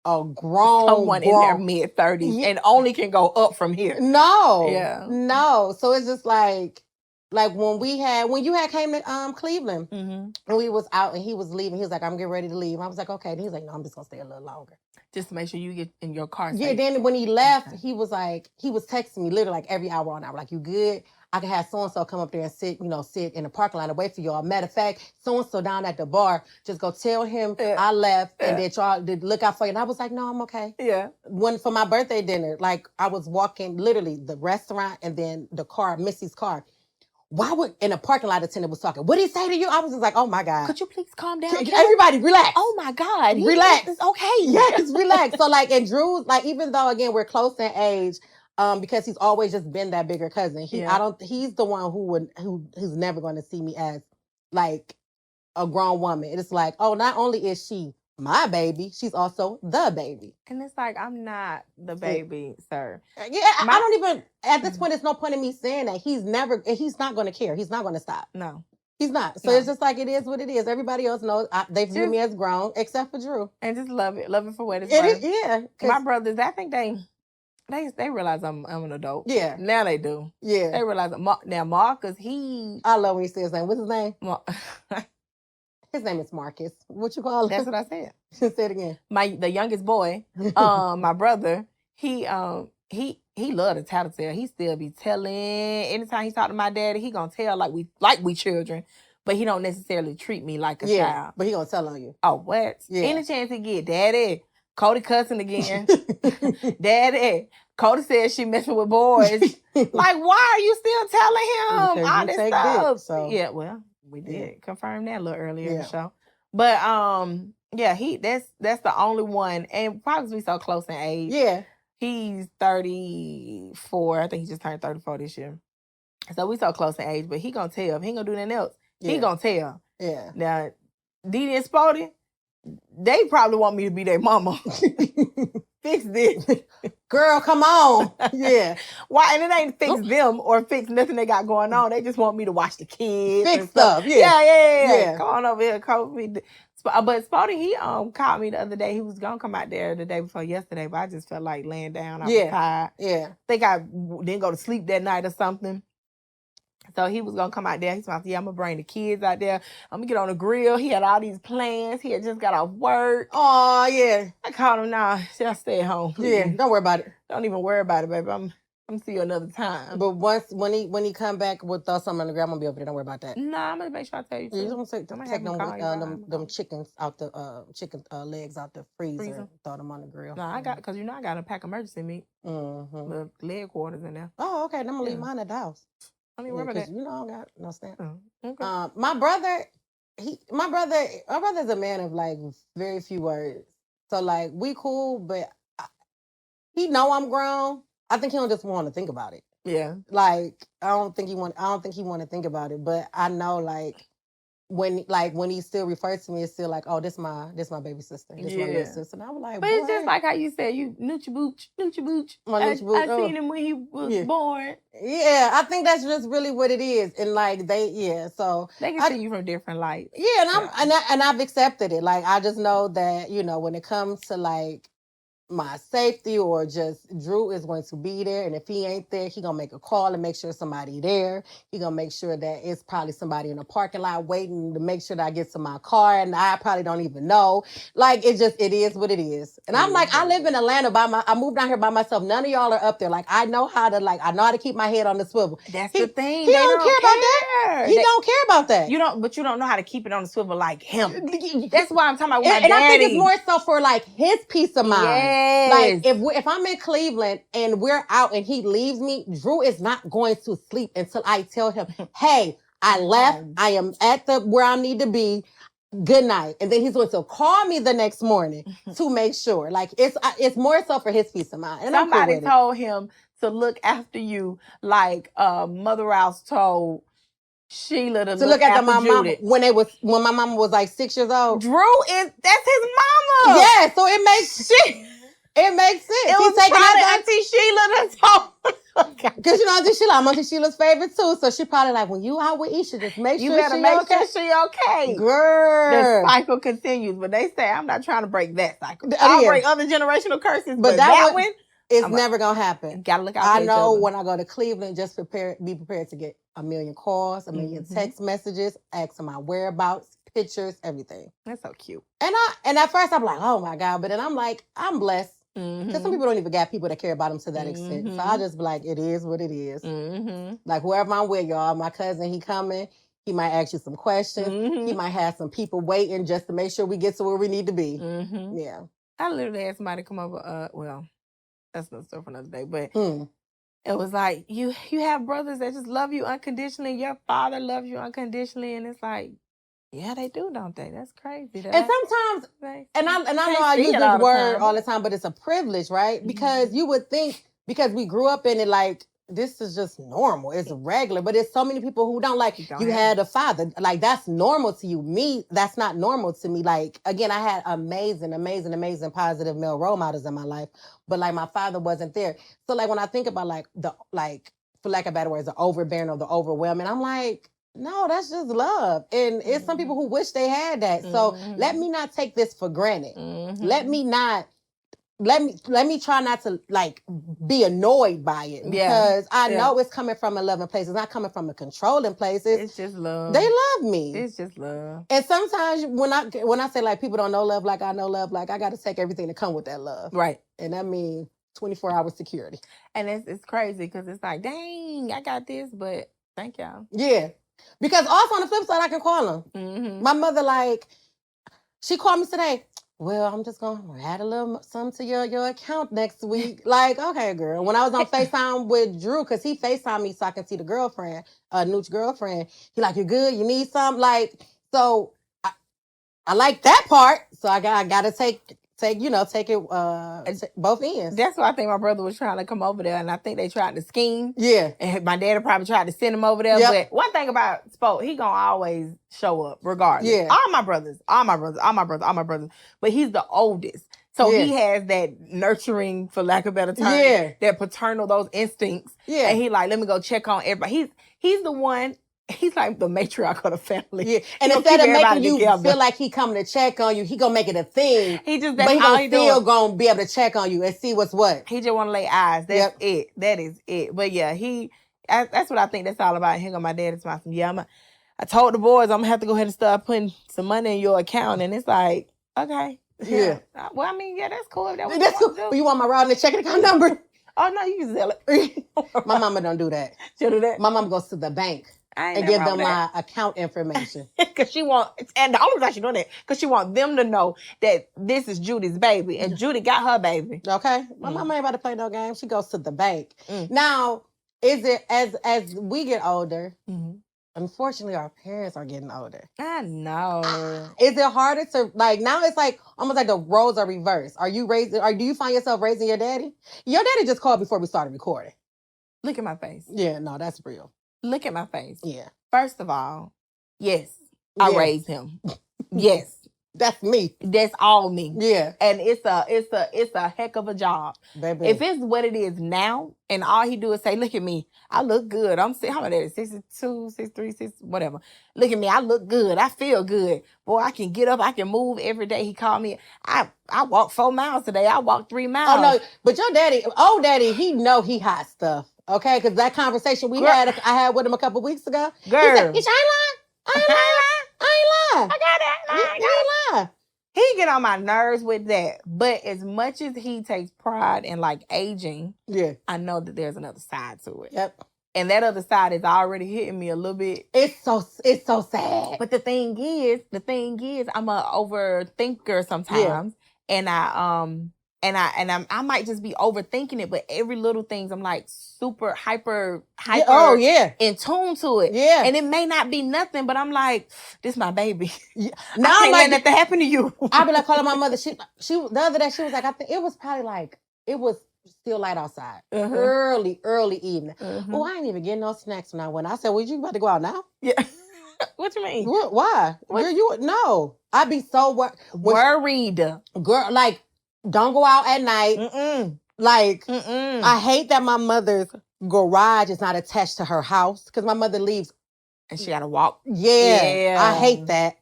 a someone in their mid-30s and only can go up from here. No. Yeah. No. So it's just like when you had came to Cleveland and we was out and he was leaving, he was like, I'm getting ready to leave. I was like, okay. And he's like, no, I'm just gonna stay a little longer. Just to make sure you get in your car. Yeah, then when he left, he was texting me literally like every hour on hour, like, you good? I can have so-and-so come up there and sit in the parking lot and wait for y'all. Matter of fact, so-and-so down at the bar, just go tell him I left and that y'all did look out for you. And I was like, no, I'm okay. Yeah. When for my birthday dinner, like I was walking literally the restaurant and then the car, Missy's car. Why would in a parking lot attendant was talking? What did he say to you? I was just like, oh my God. Could you please calm down? Everybody relax. Oh my God. Relax. It's okay. Yes, relax. So like, and Drew's like, even though again we're close in age, because he's always just been that bigger cousin. He's the one who's never going to see me as like a grown woman. It's like, oh, not only is she my baby, she's also the baby. And it's like, I'm not the baby, sir. Yeah, I don't even, at this point, there's no point in me saying that. He's not going to care. He's not going to stop. No. He's not. So No. it's just like it is what it is. Everybody else knows they view me as grown, except for Drew. And just love it for what it's It worth. is, yeah. My brothers, I think they realize I'm an adult. Yeah. Now they do. Yeah. They realize now Marcus, I love when you say his name. What's his name? His His name is Marcus. What you call him? That's what I said. Say it again. The youngest boy, my brother, he loved to tattletale. He still be telling. Anytime he talk to my daddy, he gonna tell like we children, but he don't necessarily treat me like a child. But he gonna tell on you. Oh, what? Yeah. Any chance he get, Daddy, Kodie cussing again. Daddy, Kodie says she messing with boys. Like, why are you still telling him Because all you this take stuff? dick, so. Yeah, well, we did confirm that a little earlier in the Yeah. show. But yeah, that's the only one, and probably we so close in age. Yeah. He's 34. I think he just turned 34 this year. So we so close in age, but he gonna tell. He ain't gonna do nothing else. He Yeah. gonna tell. Yeah. Now, Didi and Spody, they probably want me to be their mama. Fix this. Girl, come on. Yeah. Why? And it ain't fix them or fix nothing they got going on. They just want me to watch the kids. Fix and stuff. Yeah. Yeah. Come on over here, Kobe. But Spody, he called me the other day. He was gonna come out there the day before yesterday, but I just felt like laying down. I was tired. Yeah. Think I didn't go to sleep that night or something. So he was gonna come out there. He's like, yeah, I'm gonna bring the kids out there. I'm gonna get on the grill. He had all these plans. He had just got off work. Oh, yeah. I called him, nah, just stay at home. Please. Yeah. Don't worry about it. Don't even worry about it, baby. I'm see you another time. But when he come back, we'll throw something on the ground. I'm gonna be over there. Don't worry about that. Nah, I'm gonna make sure I tell you. You just want to take them you chickens out the chicken legs out the freezer. And throw them on the grill. No, I got because I got to pack emergency meat. Mm-hmm. The leg quarters in there. Oh, okay. Then I'm gonna leave mine at the house. I don't even worry about that. You know, I don't got no stamp. Okay. My brother's a man of like very few words. So like we cool, but he know I'm grown. I think he don't just want to think about it. Yeah. Like I don't think he want to think about it. But I know like when he still refers to me, it's still like, oh, this my baby sister. This my little sister. And I was like, but it's just like how you said, you Noochie Booch. I seen him when he was born. Yeah, I think that's just really what it is. And like so they can see you from different lights. Yeah, and I've accepted it. Like I just know that, when it comes to like my safety or just Drew is going to be there, and if he ain't there, he gonna make a call and make sure somebody there. He gonna make sure that it's probably somebody in the parking lot waiting to make sure that I get to my car, and I probably don't even know. Like it is what it is. And I'm like, I live in Atlanta I moved down here by myself. None of y'all are up there. Like I know how to keep my head on the swivel. That's the thing. He don't care about that. He don't care about that. You don't know how to keep it on the swivel like him. That's why I'm talking about my daddy. And I think it's more so for like his peace of mind. Yes. Like if I'm in Cleveland and we're out and he leaves me, Drew is not going to sleep until I tell him, hey, I left. I am at where I need to be. Good night. And then he's going to call me the next morning to make sure. Like it's more so for his peace of mind. And somebody told him to look after you like Mother Rouse told Sheila to look after my mom when my mama was like 6 years old. That's his mama. Yeah, so it makes it makes sense. It was probably Auntie Sheila that told. Because Auntie Sheila, I'm Auntie Sheila's favorite too. So she probably like, when you out with Isha, just make sure she okay. Girl. The cycle continues, but they say I'm not trying to break that cycle. I'll break other generational curses, but that one it's never gonna happen. Gotta look out. I know when I go to Cleveland, just be prepared to get a million calls, a million text messages, asking my whereabouts, pictures, everything. That's so cute. And at first I'm like, oh my God, but then I'm like, I'm blessed. Because some people don't even got people that care about them to that extent. So I just be like, it is what it is. Like whoever I'm with, y'all, my cousin, he coming. He might ask you some questions. He might have some people waiting just to make sure we get to where we need to be. Yeah. I literally had somebody come over. Well, that's another story for another day. But it was like, you have brothers that just love you unconditionally. Your father loves you unconditionally. And it's like, yeah, they do, don't they? That's crazy. And sometimes, and I know I use this word all the time, but it's a privilege, right? Because you would think, because we grew up in it, like, this is just normal. It's regular. But there's so many people who don't like, you had a father. Like, that's normal to you. Me, that's not normal to me. Like, again, I had amazing positive male role models in my life. But, like, my father wasn't there. So, like, when I think about, like, for lack of better words, the overbearing or the overwhelming, I'm like, No, that's just love. And it's some people who wish they had that. So let me not take this for granted. Let me try not to like be annoyed by it, because I know it's coming from a loving place. It's not coming from a controlling place. It's just love. They love me. It's just love. And sometimes when I say like people don't know love like I know love, like I got to take everything to come with that love. Right. And that means 24-hour security. And it's crazy because it's like, dang, I got this, but thank y'all. Yeah. Because also on the flip side, I can call them. My mother, like, she called me today. Well, I'm just going to add a little something to your account next week. Like, okay, girl. When I was on FaceTime with Drew, because he FaceTimed me so I can see the girlfriend, Nooch girlfriend, he like, you good? You need something? Like, so I like that part. So I got to take it both ends. That's why I think my brother was trying to come over there, and I think they tried to scheme. Yeah. And my daddy probably tried to send him over there. But one thing about Spoke, he gonna always show up regardless. Yeah. All my brothers. But he's the oldest. So he has that nurturing, for lack of a better term, that paternal, those instincts. Yeah. And he like, let me go check on everybody. He's the one. He's like the matriarch of the family. Yeah. And instead of making you feel like he coming to check on you, he gonna make it a thing. He just but he still gonna be able to check on you and see what's what. He just want to lay eyes. That's it. That is it. But yeah, that's what I think that's all about. Here go my dad. It's my I told the boys I'm gonna have to go ahead and start putting some money in your account, and it's like, okay. Yeah. Well, I mean, that's cool. That's cool. You want my routing and checking account number? Oh no, you can sell it. My mama don't do that. She'll do that. My mama goes to the bank and give them my account information. Because she and the only reason she doing that, because she want them to know that this is Judy's baby, and Judy got her baby. Okay. My mama ain't about to play no game. She goes to the bank. Now, is it as we get older? Unfortunately, our parents are getting older. I know. Is it harder to like now? It's like almost like the roles are reversed. Are you raising? Or do you find yourself raising your daddy? Your daddy just called before we started recording. Look at my face. Yeah, no, that's real. Look at my face. Yeah. First of all, yes, I raised him. Yes. That's me. That's all me. Yeah. And it's a heck of a job. Baby. If it's what it is now, and all he do is say, look at me, I look good. How much that is? 62, 63, 6, whatever. Look at me, I look good. I feel good. Boy, I can get up, I can move every day. He called me. I walked 4 miles today. I walked 3 miles. Oh no, but your daddy, old daddy, he know he hot stuff. Okay? Because that conversation I had with him a couple weeks ago. Girl. He said, Isha, I ain't lying. I got it. You ain't lying. He get on my nerves with that. But as much as he takes pride in like aging, I know that there's another side to it. Yep. And that other side is already hitting me a little bit. It's so sad. But the thing is, I'm a overthinker sometimes. And I might just be overthinking it, but every little thing I'm like super hyper in tune to it. Yeah. And it may not be nothing, but I'm like, this my baby. Yeah. Now I can't let nothing happen to you. I be like calling my mother. She the other day she was like, I think it was probably like it was still light outside. Early evening. Oh, I ain't even getting no snacks when I went. I said, well, you about to go out now? Yeah. What you mean? Why? No. I'd be so worried. Girl, like, don't go out at night. Like, I hate that my mother's garage is not attached to her house because my mother leaves. And she got to walk. Yeah. I hate that.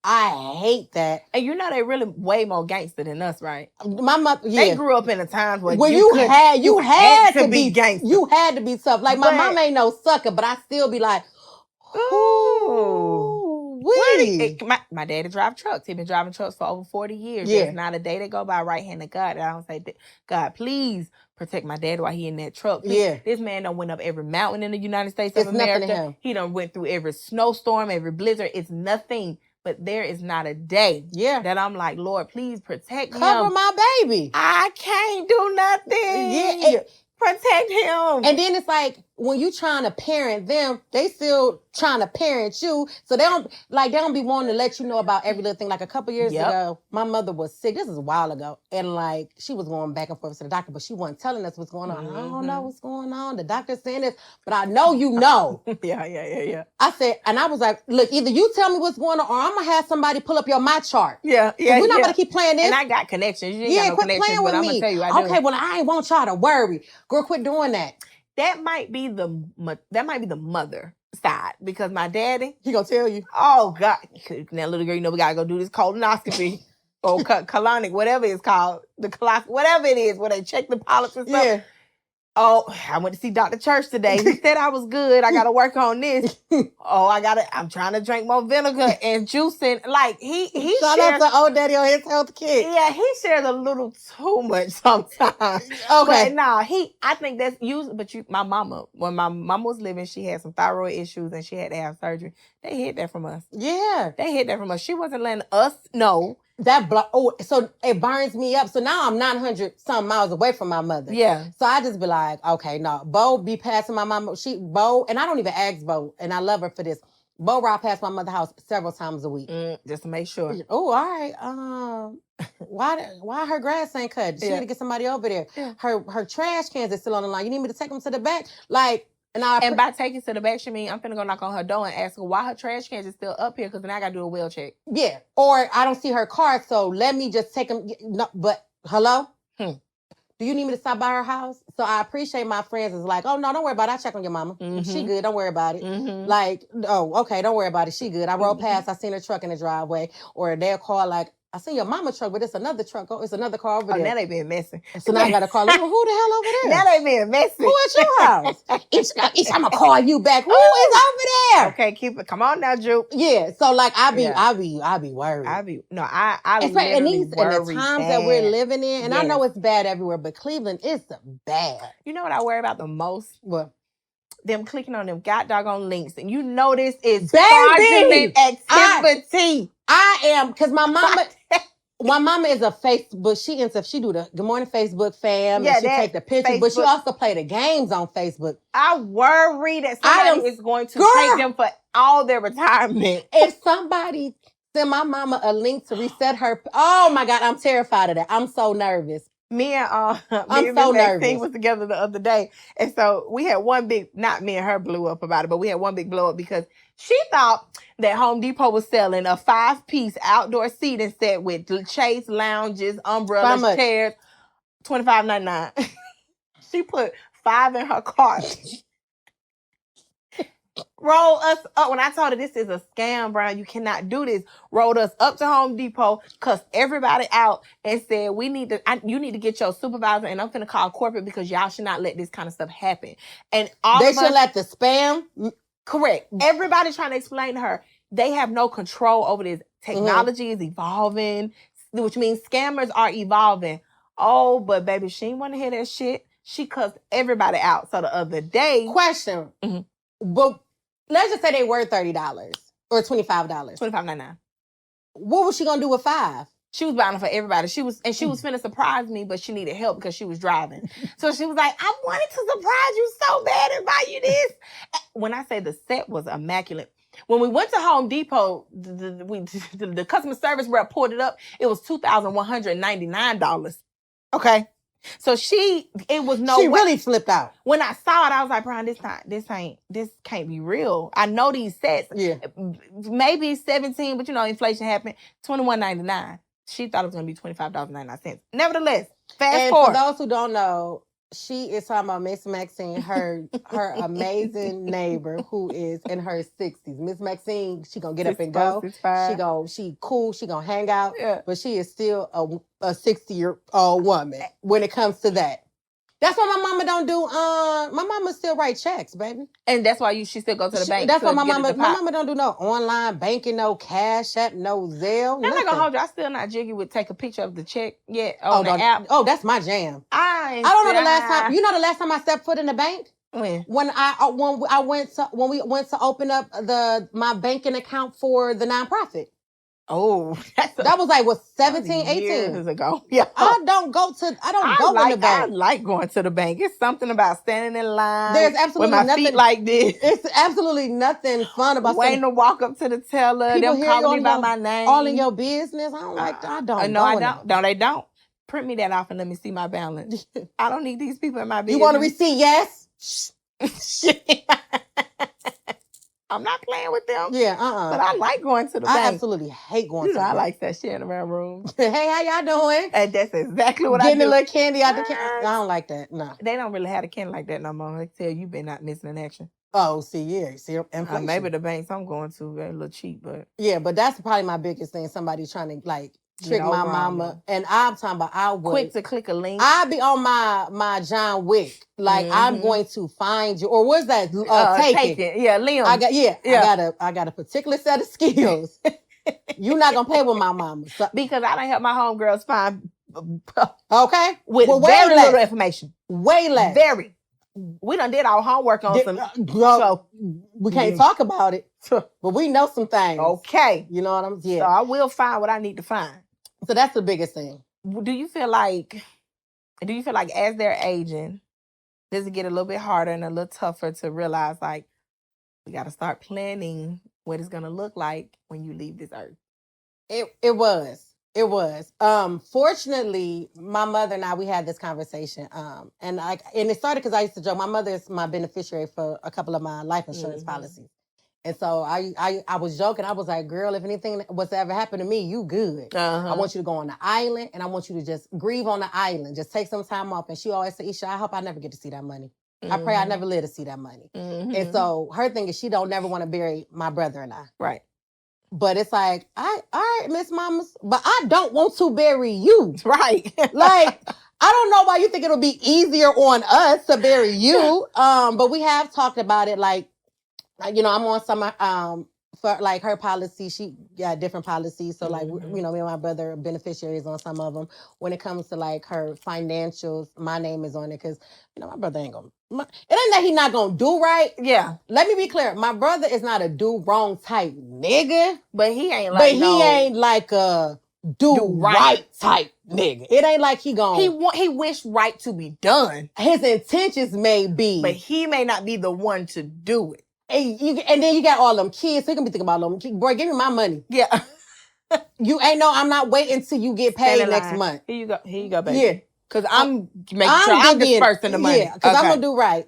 I hate that. And you know they really way more gangster than us, right? My mother, They grew up in a time where you had to be gangster. You had to be tough. Like, my mom ain't no sucker, but I still be like, ooh. My daddy drive trucks. He been driving trucks for over 40 years. There's not a day that go by right hand of God that I don't say, God, please protect my dad while he in that truck. Please. This man done went up every mountain in the United States of America. He done went through every snowstorm, every blizzard. It's nothing. But there is not a day that I'm like, Lord, please protect him. Cover my baby. I can't do nothing. Protect him. And then it's like, when you trying to parent them, they still trying to parent you. So they don't be wanting to let you know about every little thing. Like a couple years ago, my mother was sick. This is a while ago. And like, she was going back and forth to the doctor, but she wasn't telling us what's going on. I don't know what's going on. The doctor's saying this, but I know you know. Yeah. I said, and I was like, look, either you tell me what's going on or I'm going to have somebody pull up your my chart. Yeah. We're not going to keep playing this. And I got connections. You ain't got no quit connections, playing with but me. I'm going to tell you, I do. Okay, well, I ain't want y'all to worry. Girl, quit doing that. That might be the mother. side because my daddy, He gonna tell you. oh God, now little girl, you know we gotta go do this colonoscopy or colonic, whatever it's called, whatever it is, where they check the polyps and stuff. Yeah. Oh, I went to see Dr. Church today. He said I was good. I gotta work on this. I'm trying to drink more vinegar and juice and like he Shout shares, out to old daddy on his health kit. yeah, he shares a little too much sometimes. Okay. But nah, I think that's usually, but my mama, when my mama was living, she had some thyroid issues and she had to have surgery. They hid that from us. Yeah. They hid that from us. She wasn't letting us know. So it burns me up. So now I'm 900 some miles away from my mother. Yeah. So I just be like, okay, no. Bo be passing my mama. Bo, and I don't even ask Bo, and I love her for this. Bo ride past my mother's house several times a week. Just to make sure. Oh, all right. Why her grass ain't cut? She need to get somebody over there. Yeah. Her trash cans are still on the line. You need me to take them to the back? Like, and by taking to the back, she mean I'm finna go knock on her door and ask her why her trash cans is still up here because then I gotta do a wheel check. Yeah. Or I don't see her car, so let me just take them. No, but hello? Do you need me to stop by her house? So I appreciate my friends is like, oh no, don't worry about it. I check on your mama. Mm-hmm. She good. Don't worry about it. Mm-hmm. Like, oh, okay, don't worry about it. She good. I rode past, I seen her truck in the driveway. Or they'll call like, I seen your mama truck, but it's another truck. Oh, it's another car over there. Now they being messy. So now I gotta call them. Who the hell over there? Now they being messy. Who at your house? Isha, I'm gonna call you back. Who is over there? Okay, keep it. Come on now, Juke. Yeah. So like I be worried. I And the times that we're living in, and I know it's bad everywhere, but Cleveland is bad. You know what I worry about the most? What? Them clicking on them doggone links, and you know this is fraudulent activity. I am, because my mama is a Facebook. She do the Good Morning Facebook fam, and she take the pictures, but she also play the games on Facebook. I worry that somebody is going to take them for all their retirement. If somebody send my mama a link to reset her, oh my God, I'm terrified of that. I'm so nervous. Me and I'm so nervous. was together the other day, and so we had one big. Not me and her blew up about it, but we had one big blow up because she thought that Home Depot was selling a 5-piece outdoor seating set with chase lounges, umbrellas, chairs, $25.99. She put 5 in her cart. Roll us up. When I told her this is a scam, Brown, you cannot do this. Rolled us up to Home Depot, cussed everybody out, and said, you need to get your supervisor, and I'm finna call corporate because y'all should not let this kind of stuff happen. And they should let the spam. Correct. Everybody trying to explain to her they have no control over this. Technology is evolving, which means scammers are evolving. Oh, but baby, she didn't want to hear that shit. She cussed everybody out. So the other day, question, but let's just say they were $30 or $25. $25.99. What was she gonna do with 5? She was buying it for everybody. She was finna surprise me, but she needed help because she was driving. So she was like, I wanted to surprise you so bad and buy you this. When I say the set was immaculate, when we went to Home Depot, the customer service rep pulled it up. It was $2,199. Okay. So she really flipped out. When I saw it, I was like, Brian, this can't be real. I know these sets. Yeah. Maybe 17, but inflation happened. $21.99. She thought it was going to be $25.99. Nevertheless, fast forward. For those who don't know, she is talking about Miss Maxine, her amazing neighbor who is in her 60s. Miss Maxine, she gonna get up and go. She cool. She gonna hang out. Yeah. But she is still a 60-year-old woman when it comes to that. That's why my mama don't do. My mama still write checks, baby. And that's why she still go to the bank. That's why my mama don't do no online banking, no Cash App, no Zelle. I'm not gonna hold you. I still not jiggy with take a picture of the check yet on the app. Oh, that's my jam. I don't know the last time. You know the last time I stepped foot in the bank? When we went to open up my banking account for the nonprofit. Oh, that was like 17, 18 years ago. Yeah, I don't go in the bank. I like going to the bank. It's something about standing in line. There's absolutely with my nothing feet like this. It's absolutely nothing fun about waiting to walk up to the teller. People them calling me by my name. All in your business. I don't like that. I don't. No, I don't. No, they don't. Print me that off and let me see my balance. I don't need these people in my business. You want a receipt? Yes. I'm not playing with them. Yeah, But I like going to the bank. I absolutely hate going to the bank. I like that shit around rooms. Hey, how y'all doing? And that's exactly what I do. Getting a little candy out the can. I don't like that. No. They don't really have a candy like that no more. They tell you been not missing in action. Oh, see, inflation. Maybe the banks I'm going to they're a little cheap, but yeah, but that's probably my biggest thing. Somebody trying to like trick Get my over on mama, them. and I'm talking about I would quick to click a link. I be on my John Wick, like I'm going to find you, or what's that? Take it. Yeah, Liam. I got a particular set of skills. You're not gonna play with my mama, so. Because I done help my homegirls find okay with very little information. Way less. Very. We done did our homework on some. So we can't talk about it, but we know some things. Okay. You know what I'm saying? So I will find what I need to find. So that's the biggest thing. Do you feel like as they're aging, does it get a little bit harder and a little tougher to realize like we got to start planning what it's gonna look like when you leave this earth? It was. Fortunately, my mother and I, we had this conversation. And it started because I used to joke. My mother is my beneficiary for a couple of my life insurance policies. And so I was joking. I was like, girl, if anything was to ever happen to me, you good. I want you to go on the island and I want you to just grieve on the island. Just take some time off. And she always said, Isha, I hope I never get to see that money. I pray I never live to see that money. And so her thing is she don't never want to bury my brother and I. Right. But it's like, all right, Miss Mamas, but I don't want to bury you. Right. Like, I don't know why you think it'll be easier on us to bury you. But we have talked about it, like, you know, I'm on some, for like her policy, she got different policies. So like, you know, me and my brother are beneficiaries on some of them. When it comes to like her financials, my name is on it because, you know, my brother ain't gonna, it ain't that he not gonna do right. Yeah. Let me be clear. My brother is not a do wrong type nigga. But he ain't like a do right type nigga. It ain't like he gon' he wish right to be done. His intentions may be. But he may not be the one to do it. And then you got all them kids. So you can be thinking about them kids. Boy, give me my money. Yeah. You ain't no, I'm not waiting till you get paid next month. Here you go, baby. Yeah. Because I'm making sure I'm dispersing the money. Yeah, because I'm going to do right.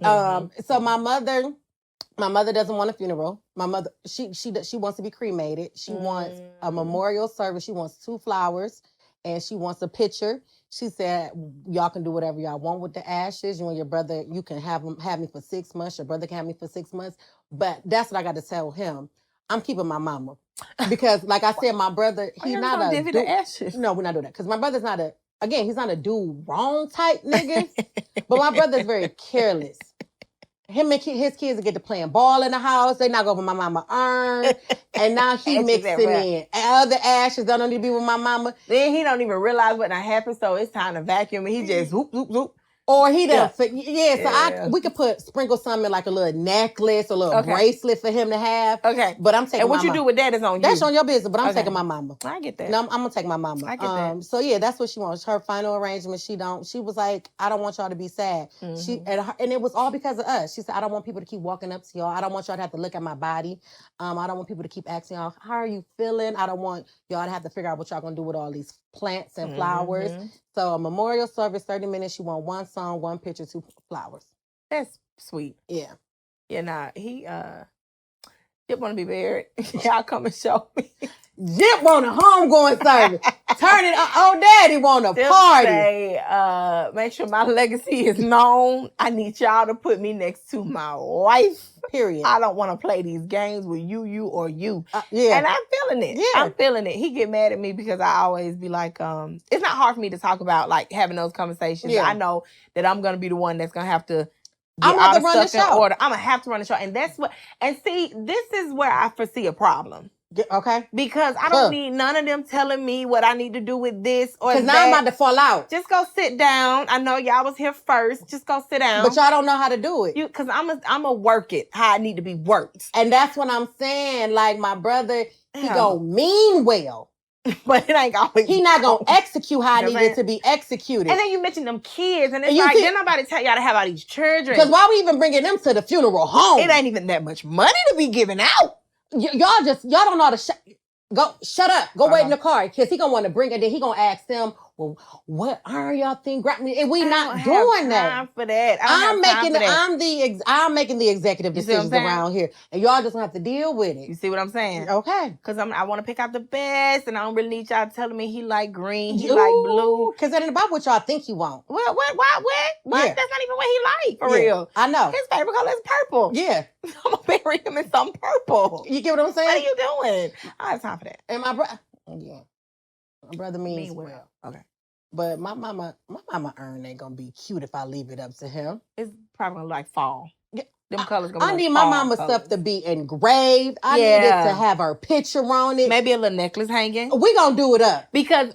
So my mother doesn't want a funeral. My mother, she wants to be cremated. She wants a memorial service. She wants 2 flowers. And she wants a picture. She said, y'all can do whatever y'all want with the ashes. You and your brother, you can have me for 6 months. Your brother can have me for 6 months. But that's what I got to tell him. I'm keeping my mama. Because like I said, my brother, he's not a... the ashes? No, we're not doing that. Because my brother's not he's not a do wrong type nigga. But my brother's very careless. Him and his kids get to playing ball in the house. They knock over my mama urn. And now he mixing in other ashes that don't need to be with my mama. Then he don't even realize what done happened, so it's time to vacuum. And he just whoop, whoop, whoop. Or he done, so we could sprinkle something in like a little necklace, a little bracelet for him to have. Okay. But I'm taking and what you do with that is on you. That's on your business, but I'm taking my mama. I get that. No, I'm gonna take my mama. I get that. So yeah, that's what she wants. Her final arrangement, she was like, I don't want y'all to be sad. And it was all because of us. She said, I don't want people to keep walking up to y'all. I don't want y'all to have to look at my body. I don't want people to keep asking y'all, how are you feeling? I don't want y'all to have to figure out what y'all gonna do with all these plants and flowers. So a memorial service, 30 minutes. She want 1 song, 1 picture, 2 flowers. That's sweet. Yeah. Yeah, nah, he Jip want to be buried. Y'all come and show me. Jip want a homegoing service. Turn it up. Oh, daddy want a party. Say, make sure my legacy is known. I need y'all to put me next to my wife. Period. I don't want to play these games with you, or you. Yeah. And I'm feeling it. Yeah. I'm feeling it. He get mad at me because I always be like, it's not hard for me to talk about like having those conversations. Yeah. I know that I'm going to be the one that's going to have to get all the stuff in order. I'm going to have to run the show. And that's what, and see, this is where I foresee a problem. Okay. Because I don't need none of them telling me what I need to do with this or that. Because now I'm about to fall out. Just go sit down. I know y'all was here first. Just go sit down. But y'all don't know how to do it. Because I'm a work it how I need to be worked. And that's what I'm saying. Like my brother, he go mean well. But it ain't always. He not going to execute how I need it to be executed. And then you mentioned them kids. And it's like, didn't nobody tell y'all to have all these children? Because why we even bringing them to the funeral home? It ain't even that much money to be giving out. Y'all don't know how to go shut up. Go wait in the car because he gonna want to bring it. Then he gonna ask them well, what iron y'all think grab me? And we I not don't doing have that. time for that. I'm making the executive You see what I'm decisions saying? around here, and y'all just gonna have to deal with it. You see what I'm saying? Okay. Because I want to pick out the best, and I don't really need y'all telling me he like green, he like blue. Because that ain't about what y'all think he want. What? Yeah. That's not even what he like, for real. I know. His favorite color is purple. Yeah. I'm going to bury him in some purple. You get what I'm saying? What are you doing? I don't have time for that. And my brother means well. Okay. But my mama urn ain't gonna be cute if I leave it up to him. It's probably gonna like fall. Yeah. Them colors gonna be I like need my mama's colors. stuff to be engraved. I need it to have her picture on it. Maybe a little necklace hanging. We gonna do it up. Because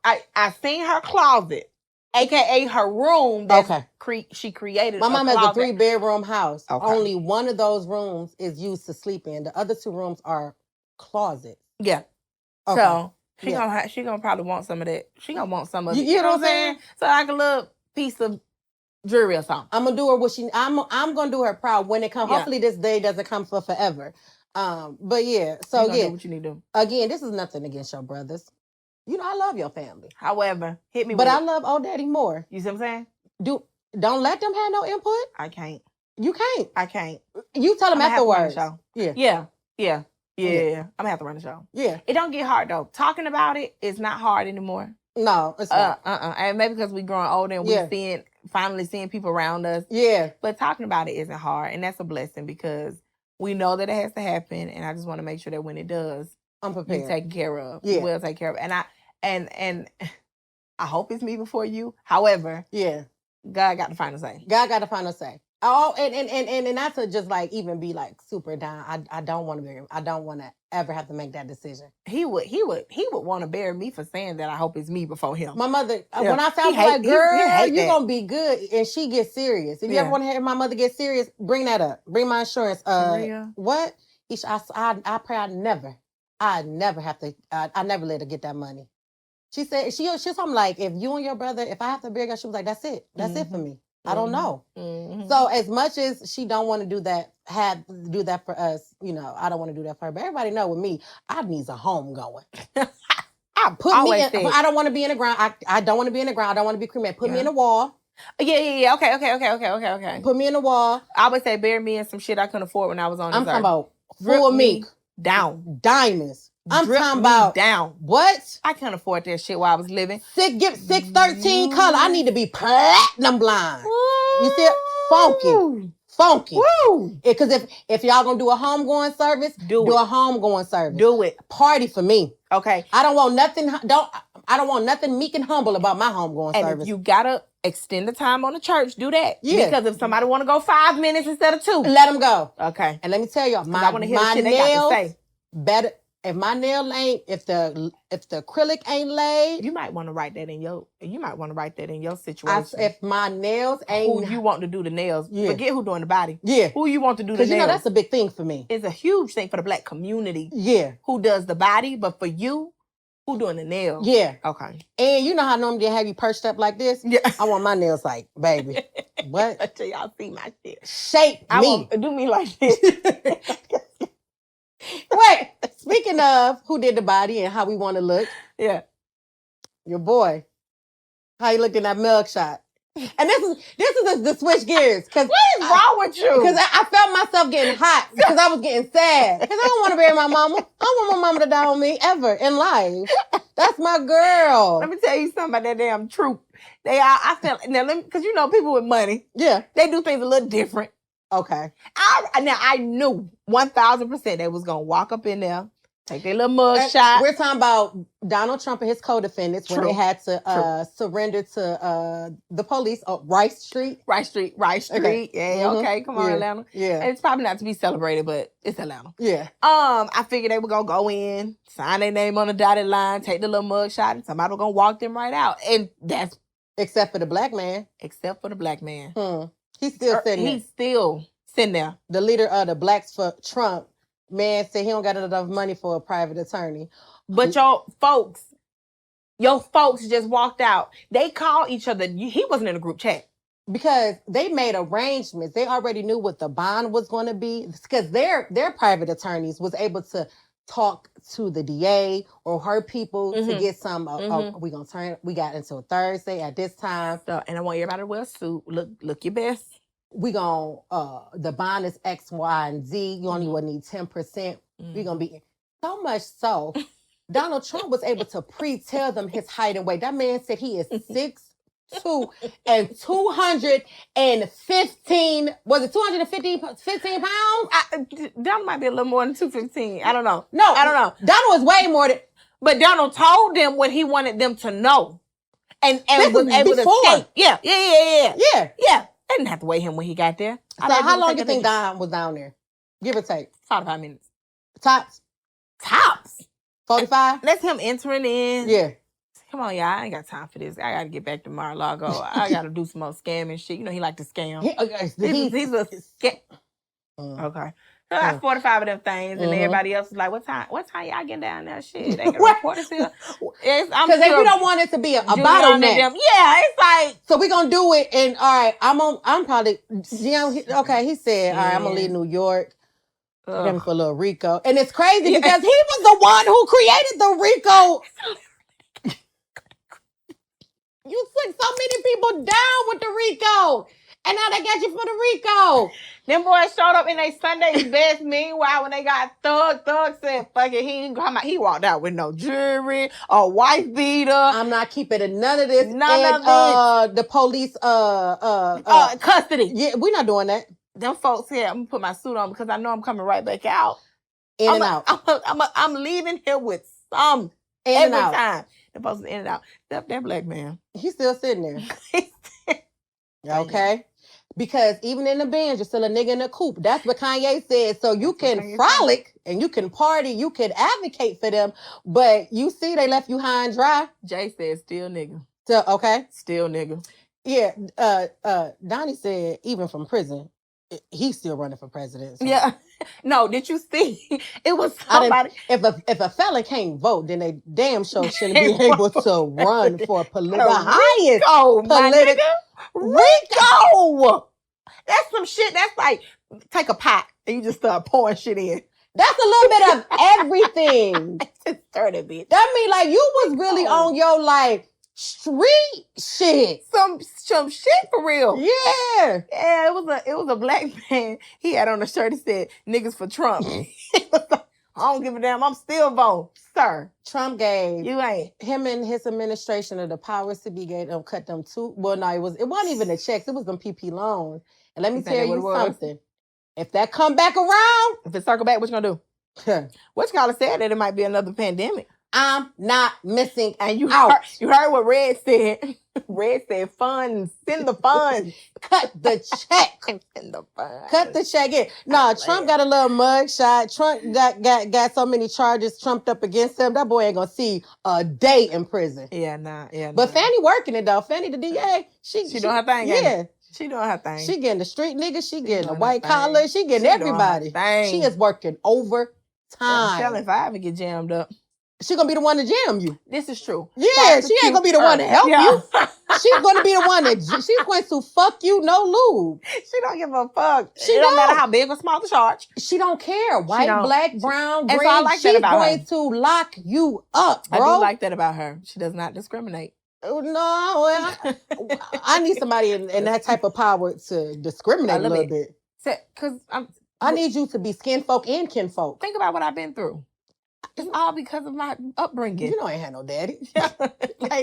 I seen her closet, aka her room. She created. My mom has a 3-bedroom house. Okay. Only one of those rooms is used to sleep in. The other 2 rooms are closets. Yeah. Okay. So she gonna probably want some of that. She gonna want some of it. You know what I'm saying? So like a little piece of jewelry or something. I'm gonna do her what she. I'm gonna do her proud when it comes. Yeah. Hopefully this day doesn't come for forever. But yeah. So do what you need to do. Again, this is nothing against your brothers. You know I love your family. However, hit me. But I love old daddy more. You see what I'm saying? Don't let them have no input. I can't. You can't. I can't. You tell them afterwards. Yeah. I'm gonna have to run the show. Yeah. It don't get hard though. Talking about it is not hard anymore. No, it's not. And maybe because we growing older and we finally seeing people around us. Yeah. But talking about it isn't hard, and that's a blessing because we know that it has to happen, and I just want to make sure that when it does, I'm prepared. You're taken care of. Yeah. We'll take care of it. And I hope it's me before you. However, God got the final say. God got the final say. Oh, and not to just like even be like super down. I don't want to ever have to make that decision. He would want to bury me for saying that. I hope it's me before him. My mother, when I sound like, girl, you're gonna be good, and she gets serious. If you ever want to hear my mother get serious, bring that up. Bring my insurance. What? Isha, I pray I never have to. I never let her get that money. She said she's something like, if you and your brother, if I have to bury her, she was like, that's it. That's it for me. I don't know. Mm-hmm. So as much as she don't want to do that, for us, I don't want to do that for her. But everybody know with me, I needs a home going. I don't want to be in the ground. I don't want to be in the ground. I don't want to be cremated. Put me in the wall. Yeah. Okay. Put me in the wall. I would say bury me in some shit I couldn't afford when I was on this I'm talking about full meat. Down. Diamonds. I'm talking about down. What? I couldn't afford that shit while I was living. 613 color. I need to be platinum blonde. Woo. You see it? Funky. Woo. Because if y'all gonna do a homegoing service, do a homegoing service. Do it. Party for me. Okay. I don't want nothing meek and humble about my homegoing service. And if you gotta extend the time on the church, do that. Yeah. Because if somebody want to go 5 minutes instead of 2, let them go. Okay. And let me tell y'all, I want to hear the shit they got to say. Better. If my nail ain't, if the acrylic ain't laid, you might want to write that in your situation. If my nails ain't, who you want to do the nails? Yeah. Forget who doing the body. Yeah. Who you want to do the nails? Because that's a big thing for me. It's a huge thing for the Black community. Yeah. Who does the body? But for you, who doing the nails? Yeah. Okay. And you know how normally they have you perched up like this? Yeah. I want my nails like, baby. What? Until y'all see my shit. Shape me. Do me like this. Wait, speaking of who did the body and how we want to look. Yeah. Your boy. How you looked in that mugshot. And this is the switch gears. What is wrong with you? Because I felt myself getting hot because I was getting sad. Because I don't want to bury my mama. I don't want my mama to die on me ever in life. That's my girl. Let me tell you something about that damn troop. I feel, because people with money. Yeah. They do things a little different. Okay. I knew 1,000% they was going to walk up in there, take their little mug shot. We're talking about Donald Trump and his co-defendants when they had to surrender to the police on Rice Street. Okay. Yeah, okay. Come on, Atlanta. Yeah. And it's probably not to be celebrated, but it's Atlanta. Yeah. I figured they were going to go in, sign their name on the dotted line, take the little mug shot, and somebody was going to walk them right out. And that's... Except for the black man. He's still sitting there. He's still sitting there. The leader of the Blacks for Trump, man, said he don't got enough money for a private attorney. But your folks just walked out. They called each other. He wasn't in a group chat. Because they made arrangements. They already knew what the bond was going to be. Because their private attorneys was able to talk to the DA or her people to Mhm. get some. Mhm. We gonna turn. We got until Thursday at this time. So, and I want everybody to wear a suit. Look your best. We gonna the bond is X, Y, and Z. You only will need 10%. We gonna be so much so. Donald Trump was able to pre-tell them his height and weight. That man said he is 6'2" and 215. Was it 215 pounds? Donald might be a little more than 215. I don't know. No, I don't know. Donald was way more than. But Donald told them what he wanted them to know, and was able to escape. Yeah. They didn't have to wait him when he got there. So how long do you think Don was down there? Give or take. 45 minutes. Tops. 45? That's him entering in. Yeah. Come on, y'all. I ain't got time for this. I got to get back to Mar-a-Lago. I got to do some more scamming shit. You know he like to scam. He's a scam. Okay. So that's 45 of them things, and everybody else is like, "What time y'all getting down there?" Shit, they got reporters here. Because we don't want it to be a bottleneck. Yeah, it's like, so we gonna do it. And all right, I'm probably okay. He said, all right, I'm gonna leave New York. Him for a little Rico, and it's crazy because he was the one who created the Rico. You took so many people down with the Rico. And now they got you for the Rico. Them boys showed up in their Sunday's best. Meanwhile, when they got Thug said, fuck it, he walked out with no jewelry, a wife beater. I'm not keeping none of this. The police custody. Yeah, we're not doing that. Them folks here, I'm gonna put my suit on because I know I'm coming right back out. And out. I'm leaving here with some every time. The folks is in and out. That black man. He's still sitting there. Okay. Because even in the band, you're still a nigga in a coupe. That's what Kanye said. So you can frolic and you can party, you can advocate for them, but you see they left you high and dry. Jay said still nigga. So okay. Still nigga. Yeah. Donnie said even from prison, he's still running for president. So. Yeah. No, did you see? It was somebody. If a fella can't vote, then they damn sure shouldn't be able to run for the highest political. Rico! That's some shit. That's like, take a pot and you just start pouring shit in. That's a little bit of everything. Just stir that bitch. That mean like you was really on your like street shit. Some shit for real. Yeah. Yeah, it was a black man. He had on a shirt that said niggas for Trump. I don't give a damn. I'm still voting, sir. Trump gave you ain't him and his administration of the powers to be gave them cut them two. Well, no, it wasn't even the checks. It was them PP loans. And let me tell you something. If that come back around, if it circle back, what you gonna do? What you gotta say that it might be another pandemic. I'm not missing. And you heard what Red said. Red said funds. Send the funds. Cut the check. Send the funds. Cut the check in. No, Trump got a little mugshot. Trump got so many charges trumped up against him. That boy ain't gonna see a day in prison. Yeah, nah. But Fanny working it though. Fanny the DA. She doing her thing. Yeah. She doing her thing. She getting the street niggas. She getting the white collar. She getting everybody. She is working overtime. I'm telling if I ever get jammed up. She gonna be the one to jam you. This is true. Yeah, she ain't gonna be the one to help you. She's gonna be the one that she's going to fuck you no lube. She don't give a fuck. It don't matter how big or small the charge. She don't care. White, black, brown, green. So I like she's going to lock you up, bro. I do like that about her. She does not discriminate. No, I need somebody in that type of power to discriminate a little bit. Because I need you to be skin folk and kin folk. Think about what I've been through. It's all because of my upbringing. You know I ain't had no daddy. Like, tell them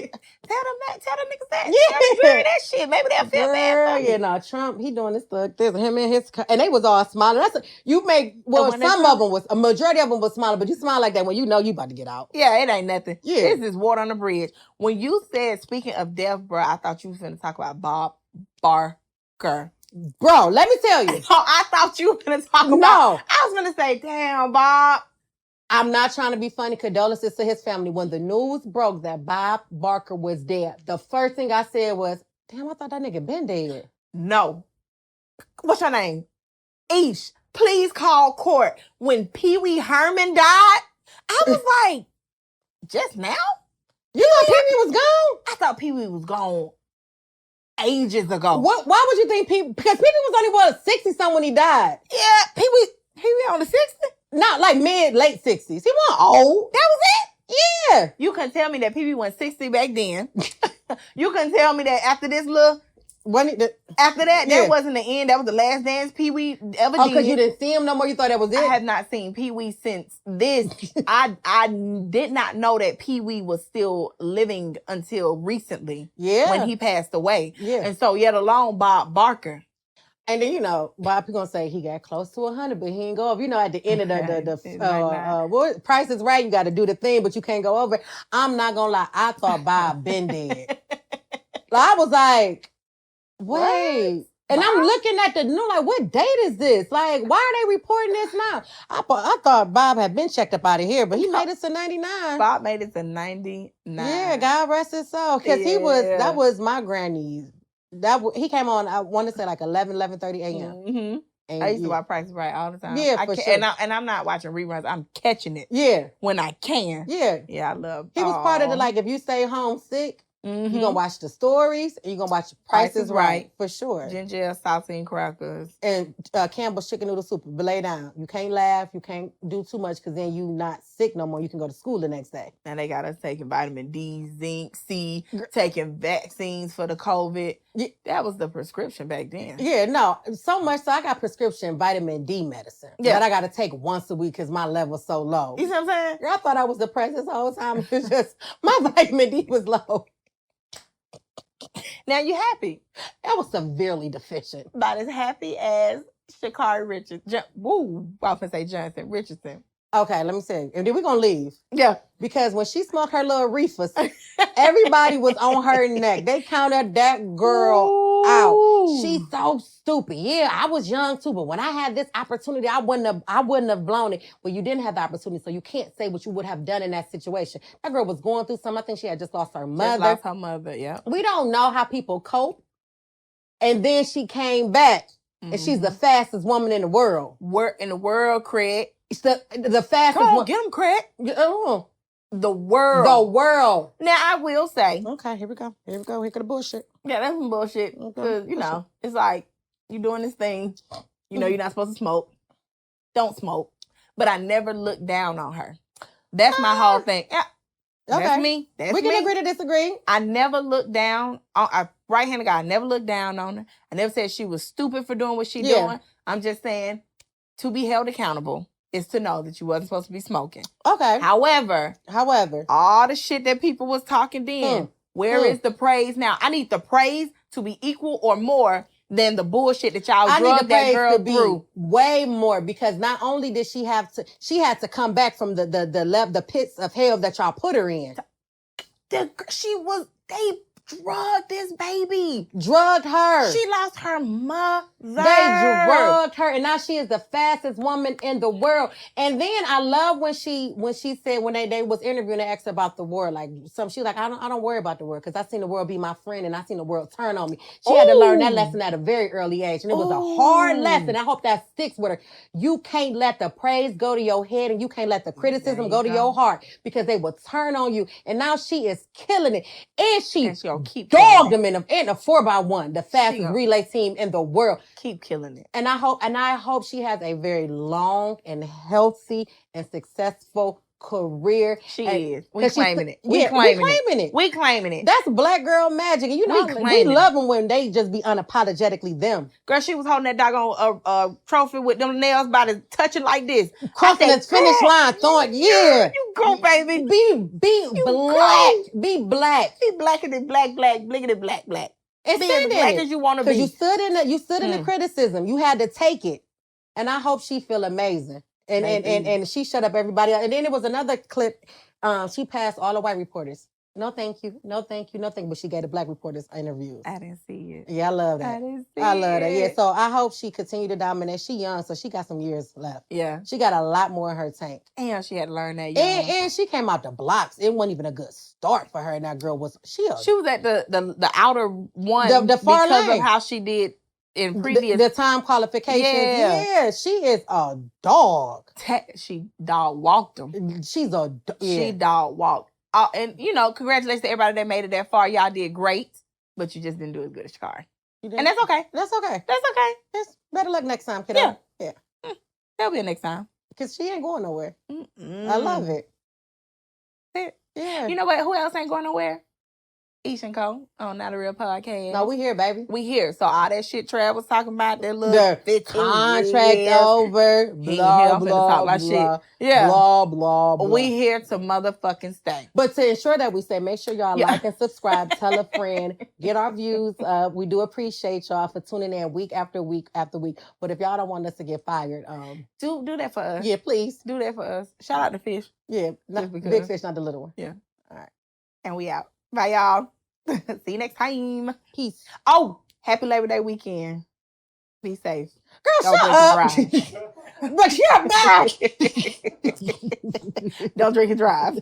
niggas that. Yeah. That shit. Maybe they'll feel bad. Yeah, no, Trump, he doing this stuff. There's him and his, and they was all smiling. Some of them was, a majority of them was smiling, but you smile like that when you know you about to get out. Yeah, it ain't nothing. Yeah. This is water on the bridge. When you said, speaking of death, bro, I thought you was going to talk about Bob Barker. Bro, let me tell you. I thought you were going to talk about. No. I was going to say, damn, Bob. I'm not trying to be funny. Condolences to his family. When the news broke that Bob Barker was dead, the first thing I said was, damn, I thought that nigga been dead. No. What's your name? Isha. Please call court. When PeeWee Herman died, I was like, just now? You thought PeeWee was gone? I thought PeeWee was gone ages ago. What? Why would you think PeeWee? Because PeeWee was only, 60-something when he died. Yeah, PeeWee on the 60? Not like late 60s. He wasn't old. That was it? Yeah. You couldn't tell me that PeeWee was 60 back then. You couldn't tell me that after this little... After that, that wasn't the end. That was the last dance PeeWee ever did. Oh, because you didn't see him no more? You thought that was it? I have not seen PeeWee since this. I did not know that PeeWee was still living until recently. Yeah. When he passed away. Yeah. And so, yet alone, Bob Barker. And then, you know, Bob, you're going to say he got close to 100, but he ain't go over. You know, at the end of the Price is Right, you got to do the thing, but you can't go over. I'm not going to lie. I thought Bob been dead. I was like, wait. What? And Bob? I'm looking at the news like, what date is this? Like, why are they reporting this now? I thought Bob had been checked up out of here, but he made it to 99. Bob made it to 99. Yeah, God rest his soul. Because that was my granny's. He came on, I want to say like 11:30 a.m. Mm-hmm. And I used to watch Price is Right all the time. Yeah, for sure. And I'm not watching reruns. I'm catching it. Yeah. When I can. Yeah. Yeah, I love He was part of the, like, if you stay home sick, you're going to watch the stories, and you're going to watch Price is Right. For sure. Ginger ale, saltine crackers. And Campbell's chicken noodle soup. But lay down. You can't laugh. You can't do too much because then you not sick no more. You can go to school the next day. And they got us taking vitamin D, zinc, C, taking vaccines for the COVID. Yeah. That was the prescription back then. Yeah, no. So much so I got prescription vitamin D medicine. Yeah. That I got to take once a week because my level's so low. You see what I'm saying? I thought I was depressed this whole time. It was just, my vitamin D was low. Now you happy? I was severely deficient. About as happy as Sha'Carri Richardson. I was going to say Johnson. Richardson. Okay, let me see. And then we're going to leave. Yeah. Because when she smoked her little reefers, everybody was on her neck. They counted that girl out. She's so stupid. Yeah, I was young too, but when I had this opportunity, I wouldn't have blown it. Well, you didn't have the opportunity, so you can't say what you would have done in that situation. That girl was going through something. I think she had just lost her mother. Just lost her mother, yeah. We don't know how people cope. And then she came back, and she's the fastest woman in the world. In the world, Craig. It's the fastest one. one. Get him, Craig. Oh. The world. The world. Now, I will say. Okay, here we go. Here we go. Here comes the bullshit. Yeah, that's some bullshit. Because, you know, it's like, you're doing this thing. You know, you're not supposed to smoke. Don't smoke. But I never looked down on her. That's my whole thing. Yeah. Okay. That's me. We can agree to disagree. I never looked down on a right-handed guy. I never looked down on her. I never said she was stupid for doing what she doing. I'm just saying, to be held accountable is to know that you wasn't supposed to be smoking. Okay. However, all the shit that people was talking then, where is the praise now? I need the praise to be equal or more than the bullshit that y'all drugged that girl through. Way more, because not only did she had to come back from the pits of hell that y'all put her in. They drugged this baby. Drugged her. She lost her mother. They drugged her, and now she is the fastest woman in the world. And then I love when she said, when they was interviewing, they asked about the world, like she like, I don't worry about the world, because I seen the world be my friend, and I seen the world turn on me. She had to learn that lesson at a very early age, and it was a hard lesson. I hope that sticks with her. You can't let the praise go to your head, and you can't let the criticism go to your heart, because they will turn on you. And now she is killing it, and she keep dogged them in a 4x1, the fastest relay team in the world. Keep killing it. And I hope she has a very long and healthy and successful career. She is. We claiming it. We claiming it. That's black girl magic. And you know, we love them when they just be unapologetically them. Girl, she was holding that doggone trophy with them nails by the touching like this. Crossing the finish line, throwing, You go, baby. Be black. Be black. Be blacker than black, blickety black. And be as black as you want to be. Because you stood in the criticism. You had to take it. And I hope she feel amazing. And she shut up everybody else. And then there was another clip. She passed all the white reporters. No, thank you. No, thank you. No, thank you. But she gave the black reporters interviews. I didn't see it. Yeah, I love that. I didn't see I love that. Yeah, so I hope she continue to dominate. She young, so she got some years left. Yeah. She got a lot more in her tank. And she had to learn that young. And she came out the blocks. It wasn't even a good start for her. And that girl was... She was at the outer one the far because lane. Of how she did in previous... The time qualifications. Yeah, she is a dog. She dog walked them. She's a... Yeah. She dog walked. And, you know, congratulations to everybody that made it that far. Y'all did great, but you just didn't do as good as Sha'Carri. And that's okay. That's okay. That's okay. It's better luck next time, kiddo. Yeah. That'll be a next time. Because she ain't going nowhere. Mm-mm. I love it. It. Yeah. You know what? Who else ain't going nowhere? Isha and Co. on Not a Real Podcast. No, we here, baby. We here. So all that shit Trav was talking about, that little The 15 contract years, over, he blah, here finna blah, talk about blah, shit. Yeah. blah, blah, blah. We here to motherfucking stay. But to ensure that we say, make sure y'all Yeah. like and subscribe, tell a friend, get our views up. We do appreciate y'all for tuning in week after week after week. But if y'all don't want us to get fired, Do that for us. yeah, please. Do that for us. Shout out to Fish. Yeah, Just because. big fish, not the little one. Yeah. All right. And we out. Bye, y'all. See you next time. Peace. Oh, happy Labor Day weekend. Be safe. Girl, Don't shut drink up. and drive. But shut up. Don't drink and drive.